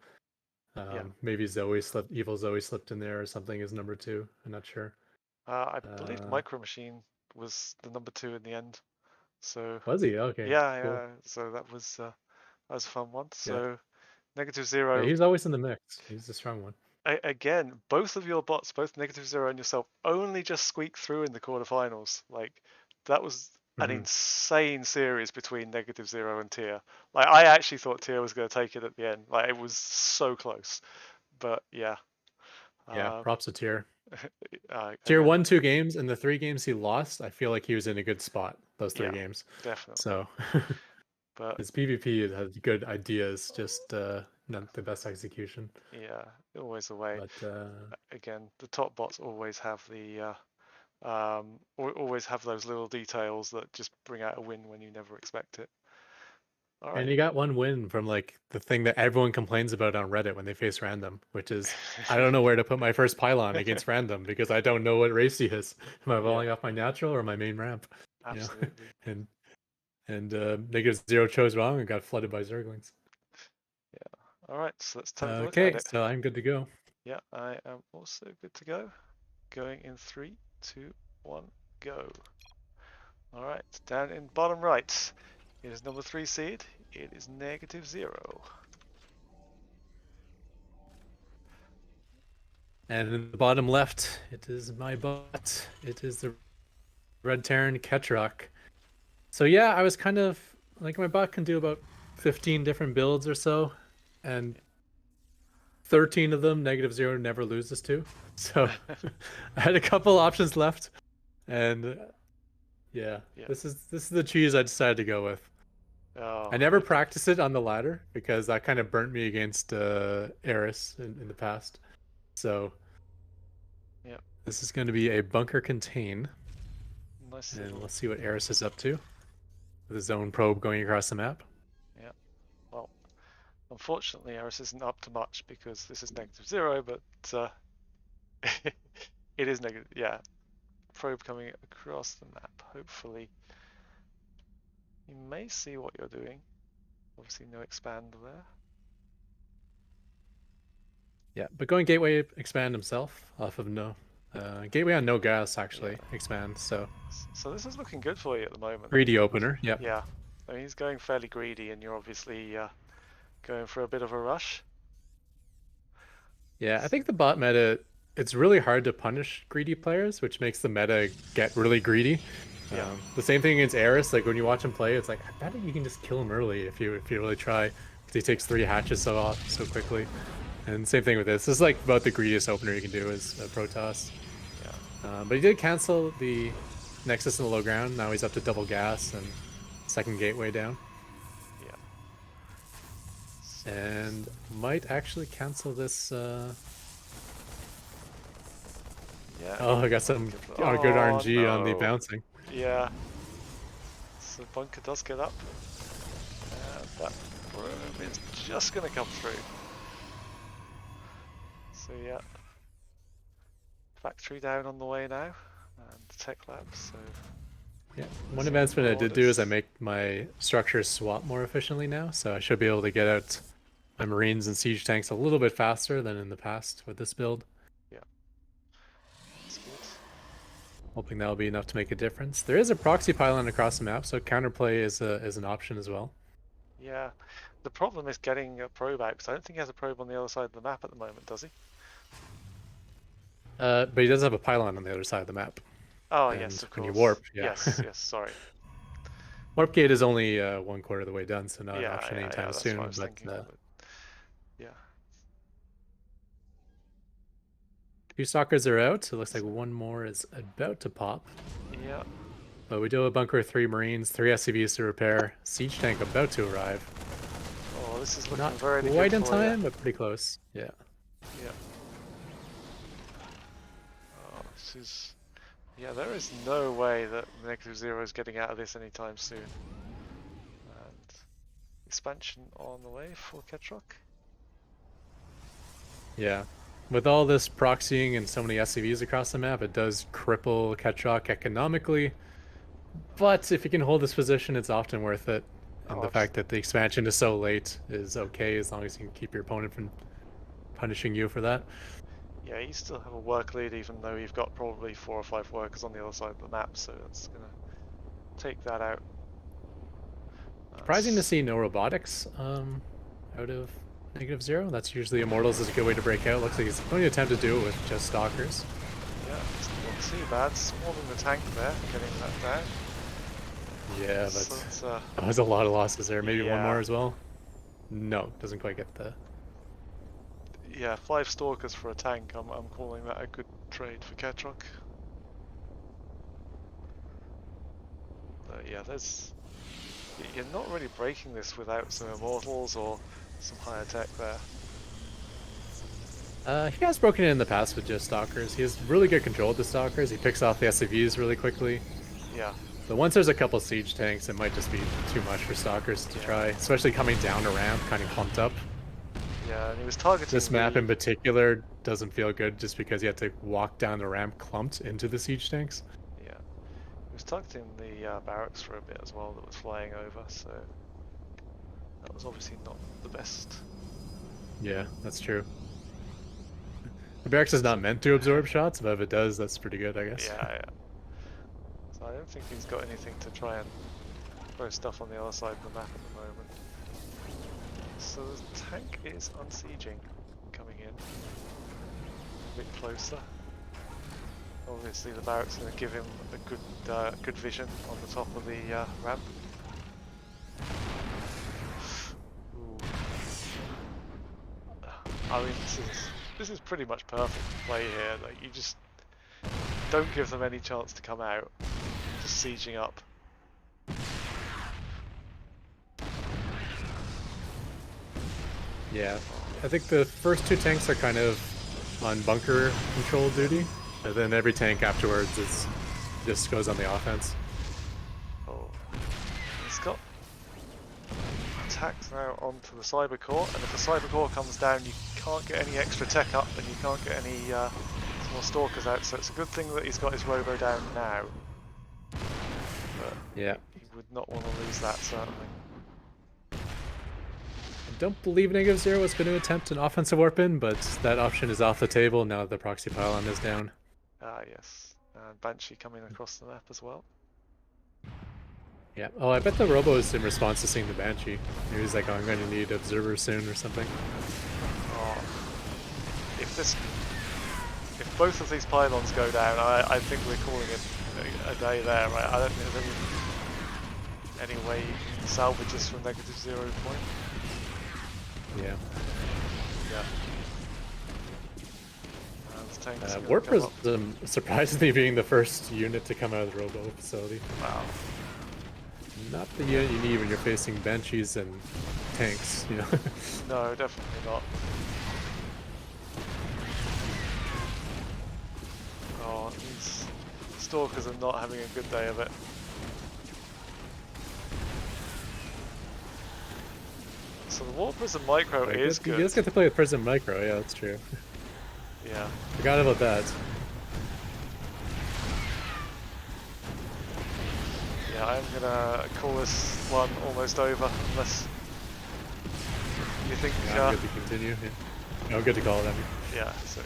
yeah. Maybe Zoe slipped, Evil Zoe slipped in there or something as number two. I'm not sure. I believe Uh, Micro Machine was the number 2 in the end. So was he? Okay, yeah, cool. yeah. So that was a fun one. Yeah, So Negative yeah, Zero he's always in the mix. He's a strong one. again. Both of your bots, both Negative Zero and yourself, only just squeaked through in the quarterfinals. Like that was an Hmm. insane series between Negative Zero and Tier. Like I actually thought Tier was going to take it at the end. Like it was so close. But yeah, Yeah, um, props to Tier. Tier again, won 2 games, and the 3 games he lost, I feel like he was in a good spot those three yeah, games. definitely. So But his PvP has good ideas, just not the best execution. yeah, always the way. But Again, the top bots always have always have those little details that just bring out a win when you never expect it. All and right. he got one win from like the thing that everyone complains about on Reddit when they face random, which is I don't know where to put my first pylon against random because I don't know what race he is. Am I Yeah, falling off my natural or my main ramp? You know, absolutely. and -0 chose wrong and got flooded by Zerglings. Yeah. All right, so let's have a look at Okay, it. so I'm good to go. Yeah, I am also good to go. Going in 3, 2, 1, go. All right, down in bottom right, it is number 3 seed. It is NegativeZero. And in the bottom left, it is my bot. It is the Red Terran Ketroc. So yeah, I was kind of like my bot can do about 15 different builds or so, and 13 of them -0 never loses to. So I had a couple options left, and yeah, Yeah. this is the cheese I decided to go with. I Oh, never it's practiced it on the ladder because that kind of burnt me against Eris in the past. So yeah, this is going to be a bunker contain, nice and little let's see what Eris is up to with his own probe going across the map. yeah. Well, unfortunately, Eris isn't up to much because this is NegativeZero, but it is negative. Yeah, probe coming across the map. Hopefully, you may see what you're doing. Obviously, no expand there. Yeah, but going gateway expand himself off of no gateway on no gas Yeah. actually expands. So So this is looking good for you at the moment. greedy opener. Yep. Yeah. I mean, he's going fairly greedy, and you're obviously going for a bit of a rush. Yeah, I So, think the bot meta, it's really hard to punish greedy players, which makes the meta get really greedy. yeah. The same thing against Eris, like when you watch him play, it's like I bet you can just kill him early if you really try, because he takes 3 hatches so quickly. And same thing with this. This is like about the greediest opener you can do is a Protoss. Yeah. But he did cancel the Nexus in the low ground. Now he's up to double gas and second gateway down. Yeah. So And might actually cancel this. yeah. Oh, I got Not some good. good Oh RNG on the no. bouncing. Yeah. So bunker does get up. And that room is just gonna come through. So yeah. Factory down on the way now. And tech lab, so Yeah, one there's some advancement I did do is I Marauders. make my structures swap more efficiently now, so I should be able to get out my Marines and siege tanks a little bit faster than in the past with this build. Yeah, that's good. Hoping that'll be enough to make a difference. There is a proxy pylon across the map, so counterplay is an option as well. Yeah. The problem is getting a probe out, because I don't think he has a probe on the other side of the map at the moment, does he? But he does have a pylon on the other side of the map, Oh, yes, and of when you course. warp, yeah. Yes, yes, sorry. Warp gate is only 1/4 of the way done, so not an Yeah, option yeah, yeah, anytime that's what I soon. was But thinking. But yeah, two stalkers are out. So it looks like so, one more is about to pop. yeah. But we do have a bunker, 3 Marines, 3 SCVs to repair. Siege tank about to arrive. Oh, this is looking Not very good quite in for you. time, but pretty close. Yeah. Yeah. Oh, this is... Yeah, there is no way that NegativeZero is getting out of this anytime soon. And expansion on the way for Ketroc. Yeah. With all this proxying and so many SCVs across the map, it does cripple Ketroc economically. But if you can hold this position, it's often worth it. And Oh, the fact that the expansion is so late is okay as long as you can keep your opponent from punishing you for that. yeah, you still have a work lead even though you've got probably 4 or 5 workers on the other side of the map, so that's gonna take that out. Surprising to see no robotics out of NegativeZero. That's usually Immortals is a good way to break out. Looks like he's going to attempt to do it with just Stalkers. Yeah, it's not too bad. Swarming the tank there, getting that down. Yeah, So but it's, that was a lot of losses there. Maybe one yeah, more as well. No, doesn't quite get the. yeah, 5 stalkers for a tank. I'm calling that a good trade for Ketroc. But yeah, you're not really breaking this without some immortals or some higher tech there. He has broken it in the past with just Stalkers. He has really good control of the Stalkers. He picks off the SCVs really quickly. Yeah, But once there's a couple siege tanks, it might just be too much for Stalkers to yeah, try, especially coming down a ramp, kind of clumped up. yeah, and he was This targeting map in the particular doesn't feel good just because you have to walk down the ramp clumped into the siege tanks. yeah, he was targeting the barracks for a bit as well that was flying over, so that was obviously not the best. Yeah, that's true. The barracks is not So, meant to absorb shots, but if it does, that's pretty good, I guess. yeah, yeah. So I don't think he's got anything to try and throw stuff on the other side of the map at the moment. So the tank is unsieging, coming in a bit closer. Obviously the barracks going to give him a good vision on the top of the ramp. Ooh. I mean, this is pretty much perfect play here. Like, you just don't give them any chance to come out. Just sieging up. Yeah, I think the first 2 tanks are kind of on bunker control duty, and then every tank afterwards is just goes on the offense. Oh, he's got attacks now onto the cyber core, and if the cyber core comes down, you can't get any extra tech up, and you can't get any more stalkers out. So it's a good thing that he's got his robo down now. But Yeah, he would not want to lose that, certainly. don't believe NegativeZero was going to attempt an offensive warp in, but that option is off the table now that the proxy pylon is down. Ah, yes. And Banshee coming across the map as well. Yeah. Oh, I bet the Robo is in response to seeing the Banshee. Maybe he's like, oh, I'm going to need observers soon or something. Oh, if both of these pylons go down, I think we're calling it a day there, right? I don't think there's any way you can salvage this from -0 point. Yeah. Yeah. This tank's going to Warp come up. Prism surprisingly being the first unit to come out of the Robo facility. Wow. Not the unit you need when you're facing Banshees and tanks, you know? No, definitely not. Oh, these Stalkers are not having a good day of it. So the Warp Prism Micro is good. You just get to play with Prism Micro, yeah, that's true. Yeah. Forgot about that. Yeah, I'm gonna call this one almost over, unless you think... Yeah, I'm good to continue. Yeah. I'm good to call it, I mean. Yeah, so...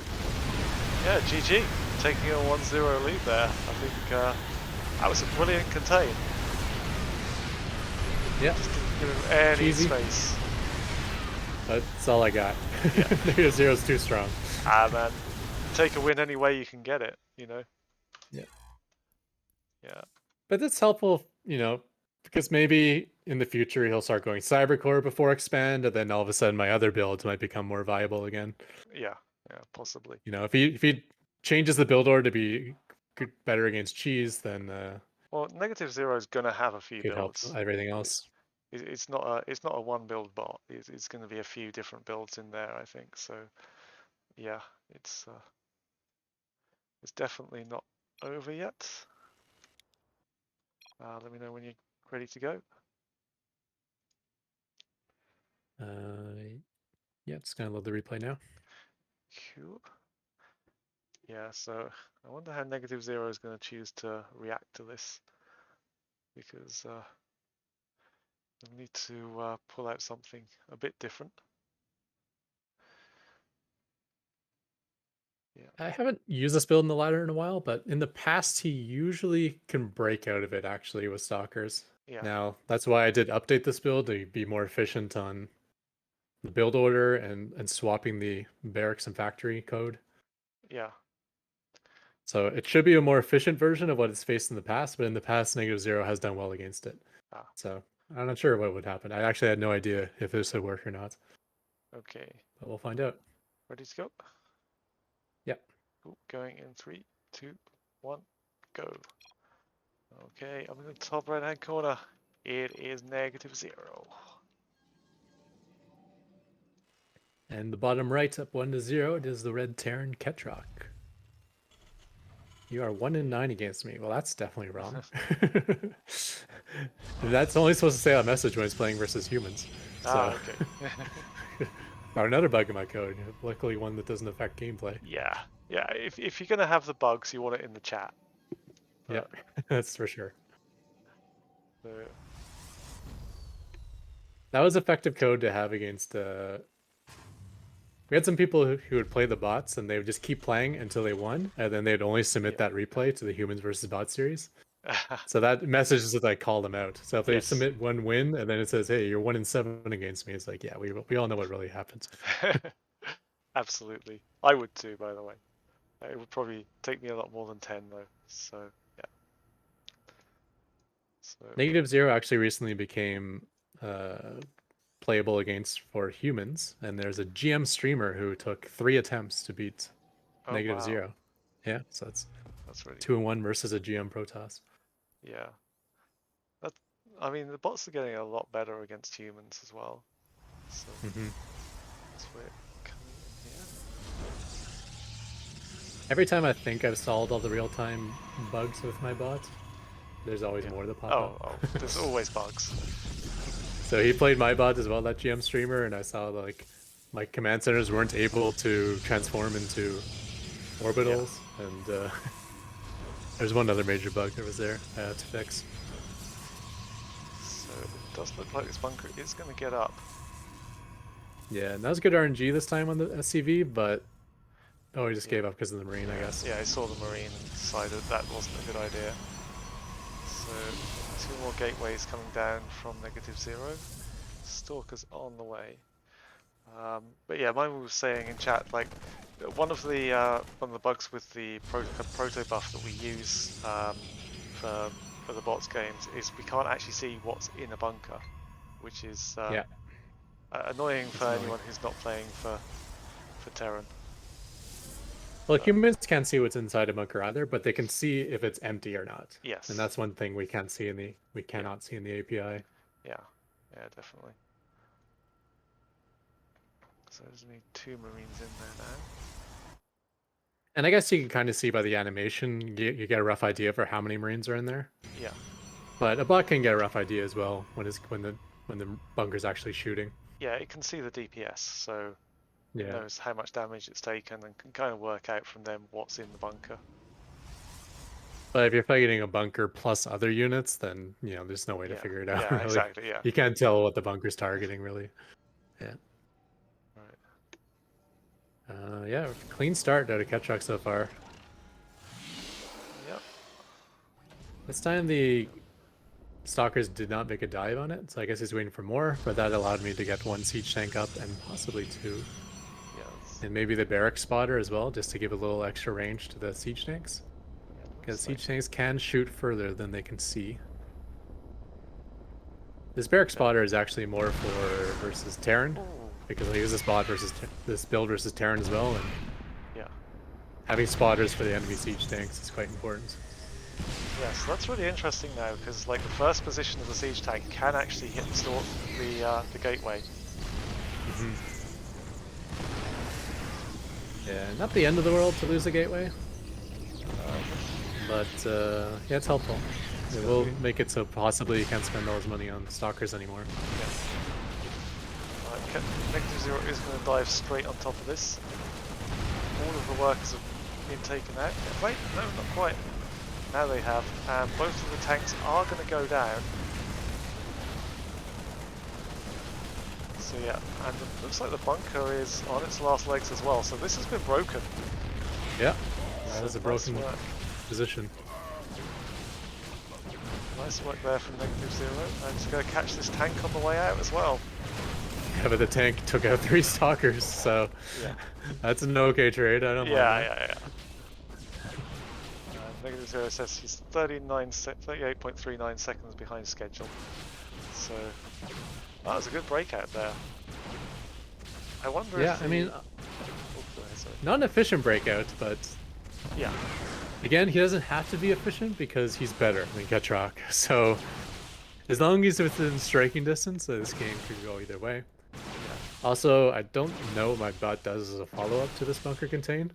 Yeah, GG. Taking a 1-0 lead there. I think that was a brilliant contain. Yeah. Just didn't give him any Cheesy. space. That's all I got. Yeah. -0's too strong. Ah, man. Take a win any way you can get it, you know? Yeah. Yeah. But that's helpful, you know, because maybe in the future he'll start going Cybercore before expand, and then all of a sudden my other builds might become more viable again. Yeah, yeah, possibly. You know, if he changes the build order to be better against cheese, then Well, -0 is gonna have a few could help builds. everything else. It's not a one build bot. It's going to be a few different builds in there, I think. So, yeah, it's definitely not over yet. Let me know when you're ready to go. Yeah, just gonna load the replay now. Cool. Yeah, so I wonder how -0 is going to choose to react to this, because we'll need to pull out something a bit different. Yeah. I haven't used this build in the ladder in a while, but in the past he usually can break out of it actually with stalkers. Yeah. Now that's why I did update this build to be more efficient on the build order and swapping the barracks and factory code. Yeah. So it should be a more efficient version of what it's faced in the past, but in the past -0 has done well against it. Ah. So I'm not sure what would happen. I actually had no idea if this would work or not. Okay. But we'll find out. Ready to go? Yep. Cool. Going in 3, 2, 1, go. Okay, I'm in the top right hand corner. It is -0. And the bottom right, up 1-0, it is the red Terran Ketroc. You are 1-9 against me. Well, that's definitely wrong. That's only supposed to say on message when it's playing versus humans. Ah, So. okay. Found another bug in my code. Luckily, one that doesn't affect gameplay. Yeah, yeah. If you're gonna have the bugs, you want it in the chat. Yeah, that's for sure. So, that was effective code to have against. We had some people who would play the bots and they would just keep playing until they won, and then they'd only submit that replay to the humans versus bot series. So that message is that I call them out. So if they submit one win and then it says, "Hey, you're 1-7 against me," it's like, yeah, we all know what really happened. Absolutely, I would too. By the way, it would probably take me a lot more than 10 though. So yeah. So -0 actually recently became playable against for humans, and there's a GM streamer who took 3 attempts to beat -0. wow. Yeah, so that's really 2-1 versus a GM Protoss. Yeah. I mean, the bots are getting a lot better against humans as well. So that's where coming in here. Every time I think I've solved all the real-time bugs with my bot, there's always more that pop up. Oh, there's always bugs. So he played my bot as well, that GM streamer, and I saw like my command centers weren't able to transform into orbitals, and there's one other major bug that was there to fix. So it does look like this bunker is going to get up. Yeah, and that was good RNG this time on the SCV, but oh, he just Yeah, gave up because of the Marine, I yeah, guess. yeah. I saw the Marine and decided that wasn't a good idea. So 2 more gateways coming down from -0. Stalker's on the way. But yeah, mine was saying in chat like one of the bugs with the proto buff that we use for the bots games is we can't actually see what's in a bunker, which is Yeah, annoying for it's annoying. anyone who's not playing for Terran. Well, But humans can't see what's inside a bunker either, but they can see if it's empty or not. And yes, that's one thing we yeah, cannot see in the API. yeah, yeah, definitely. So there's only 2 Marines in there now. And I guess you can kind of see by the animation, you get a rough idea for how many Marines are in there. Yeah, But a bot can get a rough idea as well when the bunker's actually shooting. yeah, it can see the DPS, so it Yeah. knows how much damage it's taken and can kind of work out from them what's in the bunker. But if you're fighting a bunker plus other units, then there's no way to Yeah, figure it out yeah, really. exactly, yeah. You can't tell what the bunker's targeting really. Yeah. Right. Yeah, clean start out of Ketroc so far. Yep. This time the Stalkers did not make a dive on it, so I guess he's waiting for more, but that allowed me to get 1 siege tank up and possibly 2. Yes. And maybe the barrack spotter as well, just to give a little extra range to the siege tanks. Yeah, Because looks like. siege tanks can shoot further than they can see. This barrack Yeah. spotter is actually more for versus Terran, Oh. because I'll use this bot versus this build versus Terran as well, and Yeah. having spotters for the enemy siege tanks is quite important. Yeah. So that's really interesting now because like the first position of the siege tank can actually hit the gateway. Mm-hmm. Yeah, not the end of the world to lose a gateway, but yeah, it's helpful. It's It gonna will be. make it so possibly you can't spend all his money on stalkers anymore. Yeah. -0 is going to dive straight on top of this. All of the workers have been taken out. Wait, no, not quite. Now they have, and both of the tanks are going to go down. So yeah, and it looks like the bunker is on its last legs as well. So this has been broken. Yeah, that So was a nice broken work. position. Nice work there from -0. I'm just going to catch this tank on the way out as well. Yeah, but the tank took out 3 stalkers, so Yeah. that's an okay trade. I don't mind Yeah, that. yeah, yeah. -0 says he's 38.39 seconds behind schedule. So that was a good breakout there. I wonder Yeah, if I mean, the... Oh, go ahead, sorry. not an efficient breakout, but Yeah, again, he doesn't have to be efficient because he's better than Ketroc. So as long as he's within striking distance, this game could go either way. yeah, Also, I don't know what my bot does as a follow-up to this bunker contain.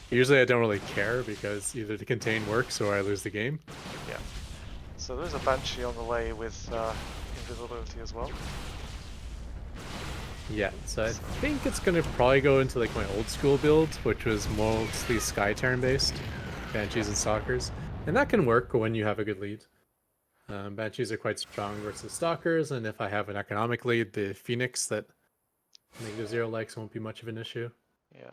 Usually I don't really care because either the contain works or I lose the game. yeah. So there's a Banshee on the way with invisibility as well. Yeah, so I So, think it's gonna probably go into like my old school build, which was mostly Sky Terran based, Banshees yeah, and Stalkers. And that can work when you have a good lead. Banshees are quite strong versus Stalkers, and if I have an economic lead, the Phoenix that -0 likes won't be much of an issue. yeah,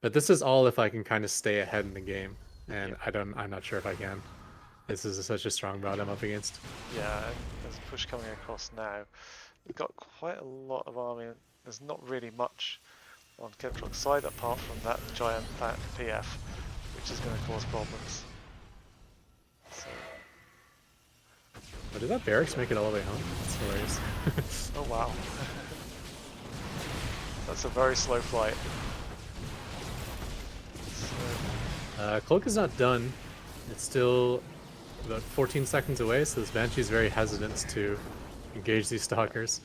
But this is all if I can kind of stay ahead in the game, yeah, and I'm not sure if I can. This is such a strong bot I'm up against. yeah. And there's a push coming across now. We've got quite a lot of army. There's not really much on Ketroc's side apart from that giant PF, which is going to cause problems. So, But did that barracks make it all the way home? That's hilarious. oh wow. That's a very slow flight. So, Cloak is not done. It's still about 14 seconds away, so this Banshee is very hesitant to engage these stalkers.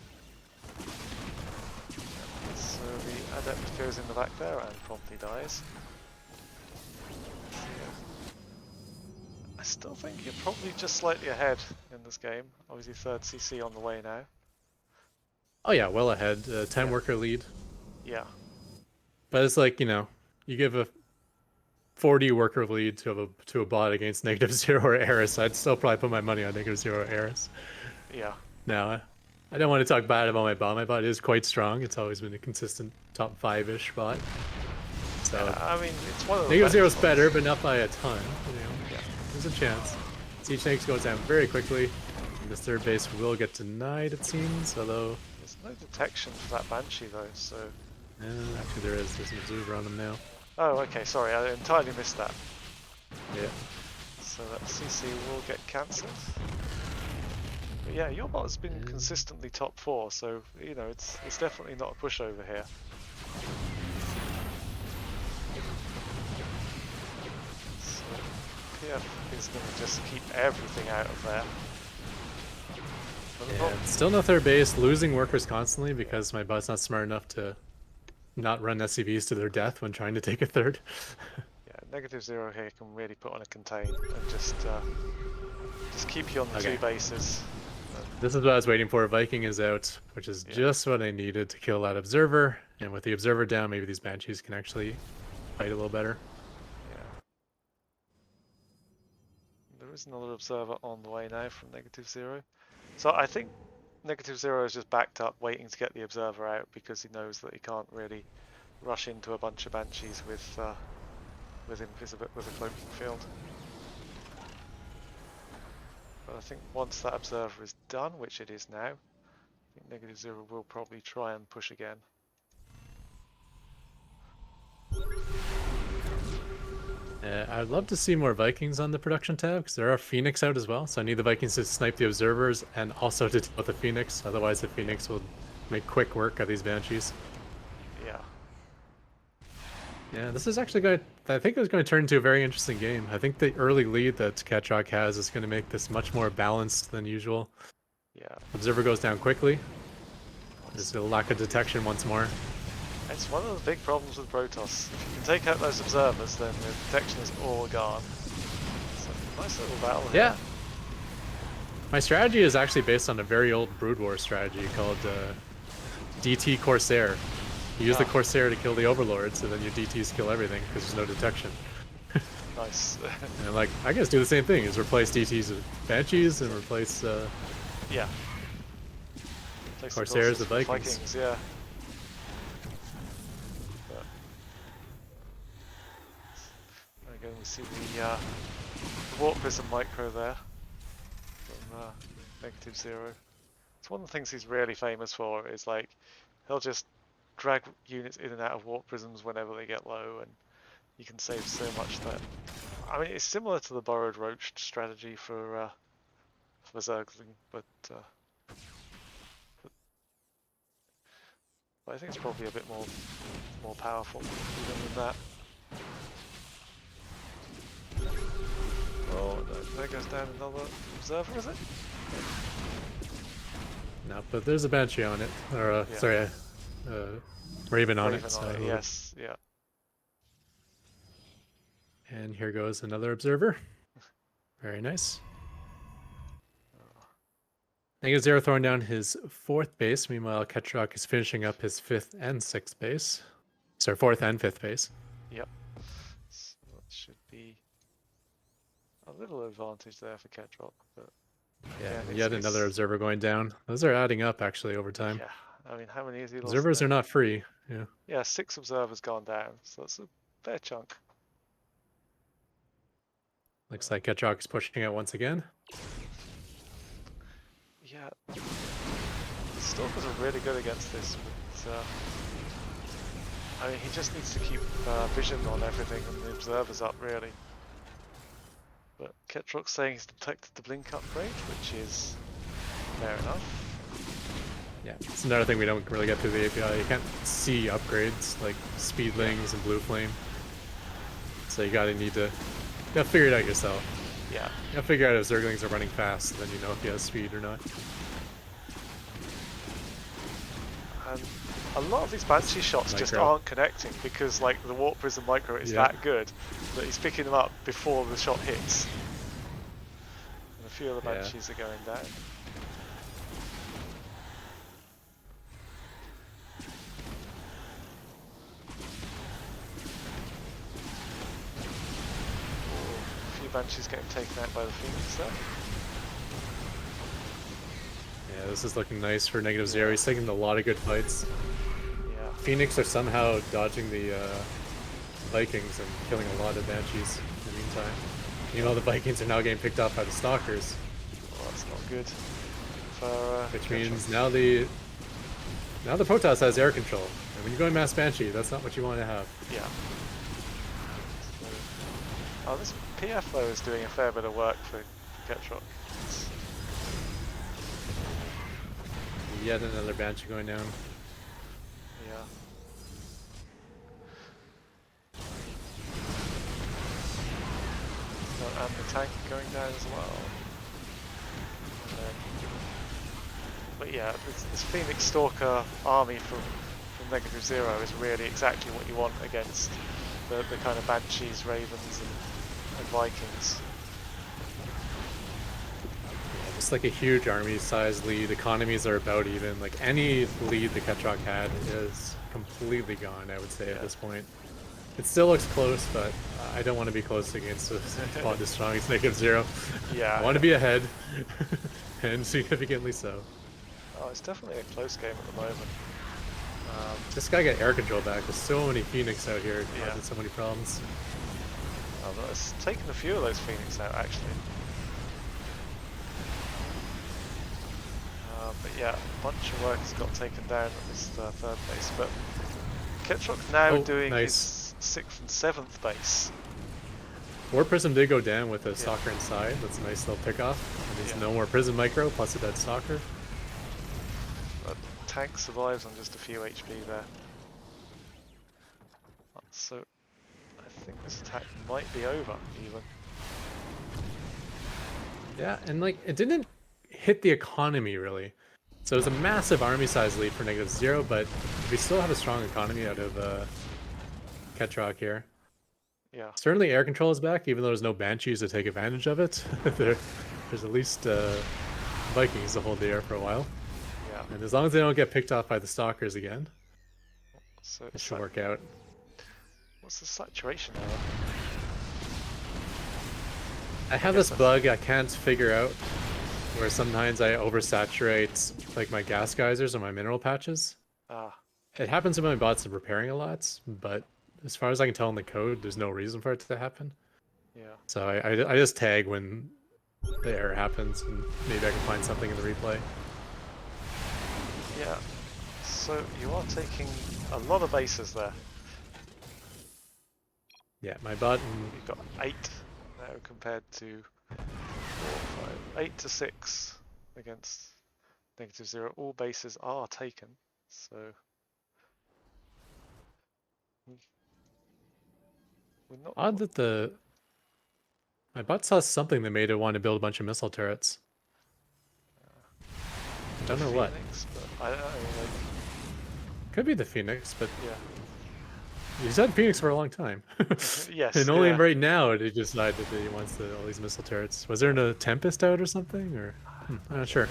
so the adept goes in the back there and promptly dies. So, I still think you're probably just slightly ahead in this game. Obviously, third CC on the way now. Oh yeah, well ahead. 10 Yeah, worker lead. yeah, But it's like, you give a 40 worker lead to a bot against -0 or Eris, I'd still probably put my money on -0 or Eris. yeah. Now, I don't want to talk bad about my bot. My bot is quite strong. It's always been a consistent top 5-ish bot. So Yeah, I mean, it's one of the Negative better Zero's spots. better, but not by a ton. You know, Yeah. there's a chance. Siege Snakes goes down very quickly. And this third base will get denied, it seems. Although, There's no detection for that Banshee though, so... actually there is. There's an observer on him now. Oh, okay, sorry, I entirely missed that. Yeah. So that CC will get cancelled. But yeah, your bot has been And consistently top 4, so, you know, it's definitely not a pushover here. So PF is going to just keep everything out of there. yeah, still no third base. Losing workers constantly because my bot's not smart enough to not run SCVs to their death when trying to take a third. Yeah, NegativeZero here can really put on a contain and just keep you on the two bases. This is what I was waiting for. Viking is out, which is just what I needed to kill that observer. And with the observer down, maybe these banshees can actually fight a little better. Yeah. There is another observer on the way now from NegativeZero. So I think NegativeZero is just backed up waiting to get the observer out because he knows that he can't really rush into a bunch of banshees with a cloaking field. But I think once that observer is done, which it is now, I think NegativeZero will probably try and push again. I'd love to see more Vikings on the production tab because there are Phoenix out as well. So I need the Vikings to snipe the observers and also to deal with the Phoenix. Otherwise, the Phoenix will make quick work of these banshees. Yeah. Yeah, this is actually going to, I think it's going to turn into a very interesting game. I think the early lead that Ketroc has is going to make this much more balanced than usual. Yeah. Observer goes down quickly. There's a lack of detection once more. It's one of the big problems with Protoss. If you can take out those observers, then the detection is all gone. So, nice little battle here. Yeah. My strategy is actually based on a very old Brood War strategy called DT Corsair. You use the Corsair to kill the Overlords, and then your DTs kill everything because there's no detection. Nice. And like, I guess do the same thing: is replace DTs with Banshees and replace yeah. Corsairs with Vikings. Yeah. Again, we see the Warp Prism micro there from NegativeZero. It's one of the things he's really famous for. Is like he'll just drag units in and out of Warp Prisms whenever they get low, and you can save so much there. I mean, it's similar to the Borrowed Roach strategy for Zergling, but I think it's probably a bit more powerful even than that. Oh, no, there goes down another observer, is it? No, but there's a Banshee on it, or sorry, Raven on it. So. Yes, yeah. And here goes another observer. Very nice. NegativeZero throwing down his 4th base. Meanwhile, Ketroc is finishing up his 5th and 6th base. Sorry, 4th and 5th base. Yep. So that should be a little advantage there for Ketroc, but yeah, yet another observer going down. Those are adding up actually over time. Yeah, I mean, how many has he lost? Observers are not free. Yeah. Yeah, 6 observers gone down, so that's a fair chunk. Looks like Ketroc is pushing it once again. Yeah, the Stalkers are really good against this, but I mean, he just needs to keep vision on everything and the observers up, really. But Ketroc's saying he's detected the blink upgrade, which is fair enough. Yeah, it's another thing we don't really get through the API. You can't see upgrades like Speedlings and Blue Flame. So you need to figure it out yourself. Yeah. You gotta figure out if Zerglings are running fast, and then you know if he has speed or not. And a lot of these Banshee shots just aren't connecting because like the Warp Prism micro is that good that he's picking them up before the shot hits. And a few of the Banshees are going down. Banshee's getting taken out by the Phoenix there. Yeah, this is looking nice for NegativeZero. Yeah, He's taking a lot of good fights. yeah, Phoenix are somehow dodging the Vikings and killing a lot of Banshees in the meantime. You yeah. know, the Vikings are now getting picked off by the Stalkers, Well, that's not good for which Ketroc. means now the Protoss has air control. And when you're going Mass Banshee, that's not what you want to have. Yeah. So, oh, this PF though is doing a fair bit of work for Ketroc. Yet another Banshee going down. Yeah. Oh, and the tank going down as well. And then, but yeah, this Phoenix Stalker army from NegativeZero is really exactly what you want against the kind of Banshees, Ravens, and Vikings. Yeah, just like a huge army size lead. Economies are about even. Like any lead the Ketroc had is completely gone, I would say, at this point. It still looks close, but I don't want to be close against a squad as strong as NegativeZero. Yeah. I want to be ahead, and significantly so. Oh, it's definitely a close game at the moment. This guy got air control back. There's so many Phoenix out here, Yeah. causing so many problems. Oh, it's taken a few of those Phoenix out actually. But yeah, a bunch of work has got taken down at this third base. But Ketroc's now doing nice. his 6th and 7th base. War Prism did go down with a Stalker inside. That's a nice little pick off. And there's no more Prism Micro, plus a dead Stalker. But tank survives on just a few HP there. So I think this attack might be over even. Yeah, and like it didn't hit the economy really. So it was a massive army size lead for NegativeZero, but we still have a strong economy out of Ketroc here. Yeah. Certainly air control is back, even though there's no Banshees to take advantage of it. There's at least Vikings to hold the air for a while. Yeah. And as long as they don't get picked off by the Stalkers again, So it should work out. What's the saturation now? I have this bug I can't figure out, where sometimes I oversaturate like my gas geysers or my mineral patches. Ah. It happens when my bots are repairing a lot, but as far as I can tell in the code, there's no reason for it to happen. Yeah. So I just tag when the error happens, and maybe I can find something in the replay. Yeah. So you are taking a lot of bases there. Yeah, my bot. You've got 8 now compared to 4, 5, 8 to 6 against NegativeZero. All bases are taken. So we're not. Odd that my bot saw something that made it want to build a bunch of missile turrets. I don't know what. But I don't know. Like, Could be the Phoenix, but yeah. he's had Phoenix for a long time. Yes. And only right now did he decided that he wants all these missile turrets. Was there a Tempest out or something? Or I'm not sure.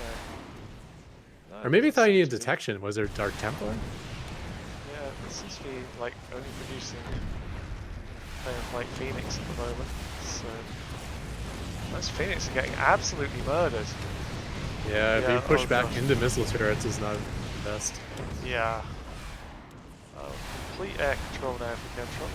No, Or maybe he thought he needed detection. Was there Dark Templar? Yeah, it seems to be like only producing like Phoenix at the moment. So those Phoenix are getting absolutely murdered. Yeah, being pushed back into missile turrets is not the best. Yeah. Complete air control now for Ketroc.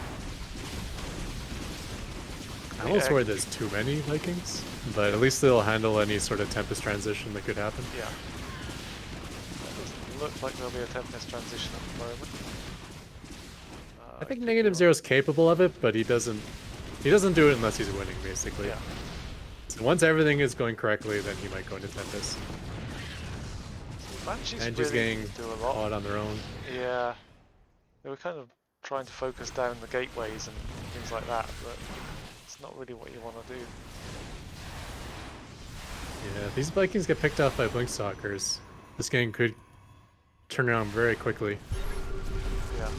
I'm almost worried there's too many Vikings, but at least they'll handle any sort of Tempest transition that could happen. Yeah. It doesn't look like there'll be a Tempest transition at the moment. I think NegativeZero is capable of it, but he doesn't do it unless he's winning, basically. Yeah. So once everything is going correctly, then he might go into Tempest. Banshees and just really getting do a lot. caught on their own. Yeah. They were kind of trying to focus down the gateways and things like that, but it's not really what you want to do. Yeah, these Vikings get picked off by Blinkstalkers. This game could turn around very quickly. Yeah.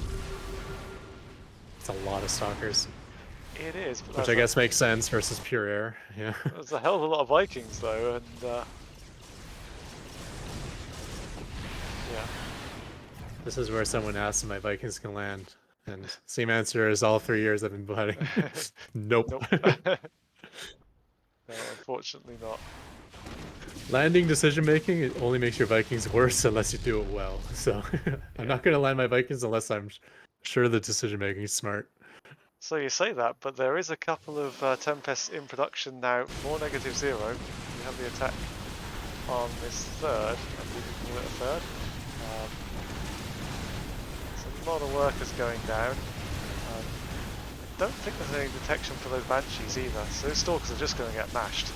It's a lot of Stalkers. It is. Which I guess makes sense versus pure air. Yeah. There's a hell of a lot of Vikings though, and yeah. This is where someone asked if my Vikings can land. And same answer as all 3 years I've been butting. Nope. Nope. No, unfortunately not. Landing decision making, it only makes your Vikings worse unless you do it well. So I'm Yeah. not going to land my Vikings unless I'm sure the decision making is smart. So you say that, but there is a couple of Tempests in production now for NegativeZero. We have the attack on this third, I believe we call it a third. There's a lot of workers going down. I don't think there's any detection for those Banshees either, so those Stalkers are just going to get mashed.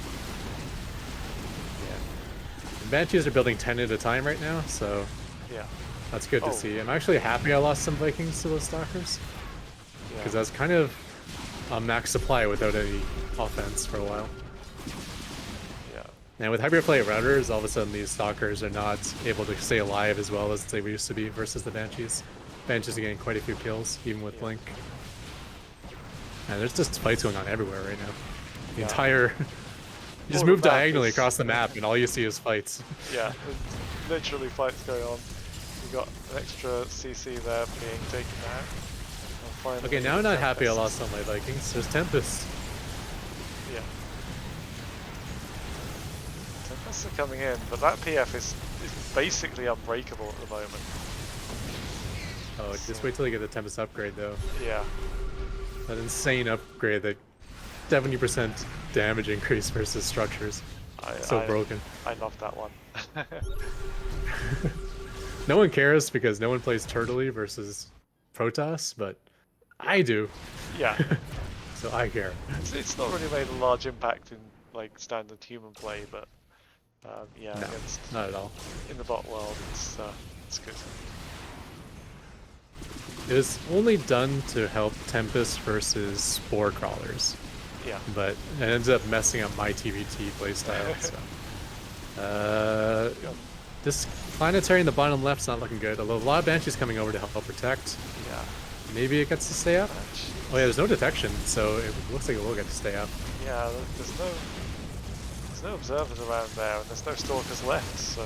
The Banshees are building 10 at a time right now, so Yeah. that's good to see. I'm actually happy I lost some Vikings to those Stalkers, because I was kind of on max supply without any offense for a while. Yeah. And with hyperplate routers, all of a sudden these Stalkers are not able to stay alive as well as they used to be versus the Banshees. Banshees are getting quite a few kills, even with Blink. And there's just fights going on everywhere right now. The entire... You just move diagonally across the map and all you see is fights. Yeah, literally fights going on. We got an extra CC there being taken out. Okay, now I'm not happy I lost all my Vikings. There's Tempest. Yeah. Tempests are coming in, but that PF is basically unbreakable at the moment. Oh, just wait till you get the Tempest upgrade though. Yeah. That insane upgrade, that 70% damage increase versus structures. Broken. I love that one. No one cares because no one plays Turtley versus Protoss, but I do. Yeah. So I care. It's not really made a large impact in like standard human play, but yeah, no, not at all. In the bot world, it's good. It was only done to help Tempest versus Spore Crawlers. Yeah. But it ends up messing up my TVT playstyle. So. This Planetary in the bottom left's not looking good, although a lot of Banshees coming over to help protect. Yeah. Maybe it gets to stay up? Oh yeah, there's no detection, so it looks like it will get to stay up. Yeah, there's no observers around there, and there's no Stalkers left, so...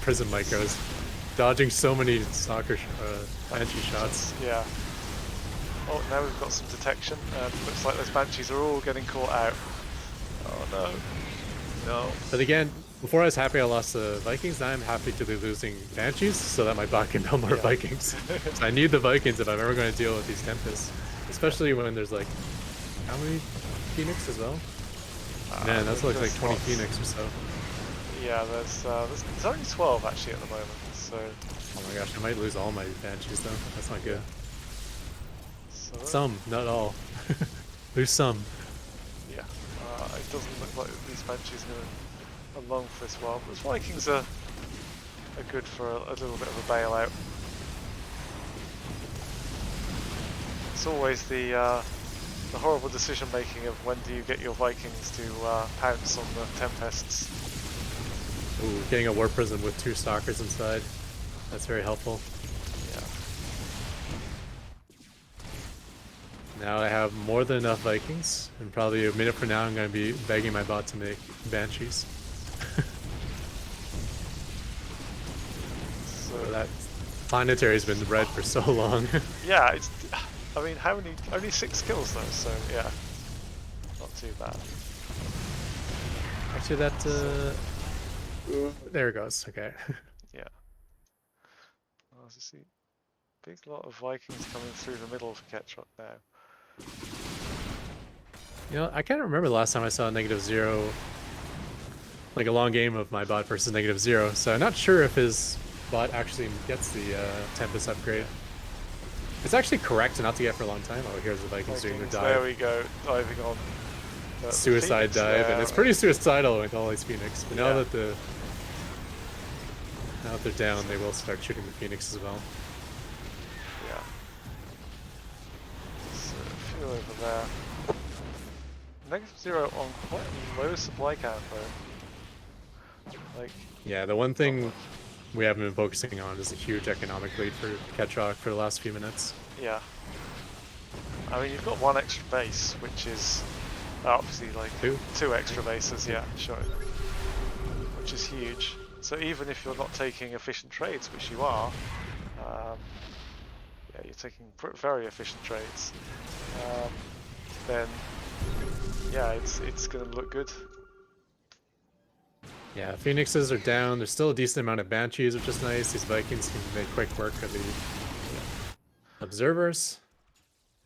Prison Micros dodging so many Stalker Banshee shots. Yeah. Oh, now we've got some detection. Looks like those Banshees are all getting caught out. Oh no. No. But again, before I was happy I lost the Vikings, now I'm happy to be losing Banshees so that my bot can build more Vikings. So I need the Vikings if I'm ever going to deal with these Tempests. Especially when there's like, how many Phoenix as well? Man, that's like 20 Phoenix or so. Yeah, there's only 12 actually at the moment, so... Oh my gosh, I might lose all my Banshees though. That's not good. So, some, not all. Lose some. Yeah, it doesn't look like these Banshees are going to long for this while, but the Vikings are good for a little bit of a bailout. It's always the horrible decision making of when do you get your Vikings to pounce on the Tempests. Ooh, getting a War Prism with 2 Stalkers inside. That's very helpful. Yeah. Now I have more than enough Vikings, and probably a minute from now I'm going to be begging my bot to make Banshees. So that Planetary's been red for so long. Yeah, it's... I mean, how many... Only 6 kills though, so yeah. Not too bad. Actually that... there it goes, okay. Yeah. Oh, as you see, big lot of Vikings coming through the middle of Ketroc now. You know, I can't remember the last time I saw NegativeZero, like a long game of my bot versus NegativeZero, so I'm not sure if his bot actually gets the Tempest upgrade. It's actually correct not to get for a long time. Oh, here's the Vikings doing their dive. There we go, diving on. Suicide dive, and it's pretty suicidal with all these Phoenix, but now that they're down, they will start shooting the Phoenix as well. Yeah. So a few over there. NegativeZero on quite a low supply count though. Like. Yeah, the one thing we haven't been focusing on is a huge economic lead for Ketroc for the last few minutes. Yeah. I mean, you've got 1 extra base, which is obviously like 2 extra bases, yeah, sure. Which is huge. So even if you're not taking efficient trades, which you are, yeah, taking very efficient trades, then yeah, it's gonna look good. Yeah, Phoenixes are down. There's still a decent amount of Banshees, which is nice. These Vikings can make quick work of the Observers.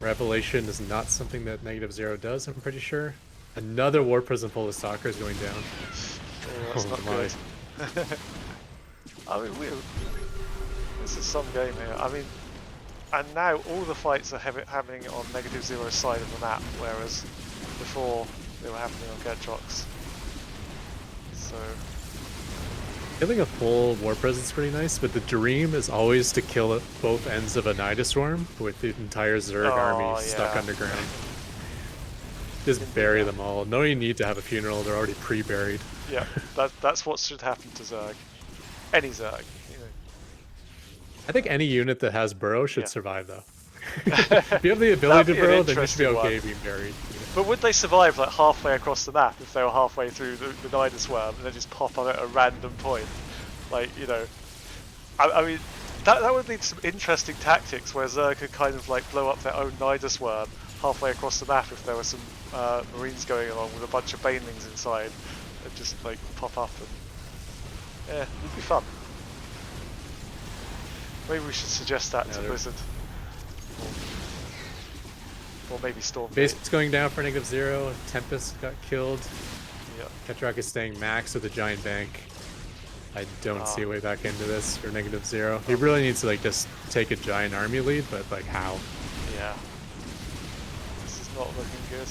Revelation is not something that NegativeZero does, I'm pretty sure. Another War Prison full of Stalkers going down. Oh, that's Oh not my. good. I mean, this is some game here. I mean, and now all the fights are happening on NegativeZero's side of the map, whereas before they were happening on Ketroc's. So Killing a full War Prison is pretty nice, but the dream is always to kill at both ends of a Nidaswarm with the entire Zerg army oh stuck yeah, underground. you Just can do bury that. them all. No need to have a funeral, they're already pre-buried. Yeah, that's what should happen to Zerg. Any Zerg, you know. I think any unit that has burrow should Yeah. survive though. If you have the ability That'd to be an burrow, then you should be interesting one. okay being buried. But would they survive like halfway across the map if they were halfway through the Nidus Worm and then just pop up at a random point? Like, you know, I mean, that would lead to some interesting tactics where Zerg could kind of like blow up their own Nidus Worm halfway across the map if there were some Marines going along with a bunch of Banelings inside and just like pop up and yeah, it'd be fun. Maybe we should suggest that to Blizzard. Or maybe Stormgate. Basics going down for NegativeZero. Tempest got killed. Yeah. Ketroc is staying max with a giant bank. I don't see a way back into this for NegativeZero. He really needs to like just take a giant army lead, but like how? Yeah. This is not looking good.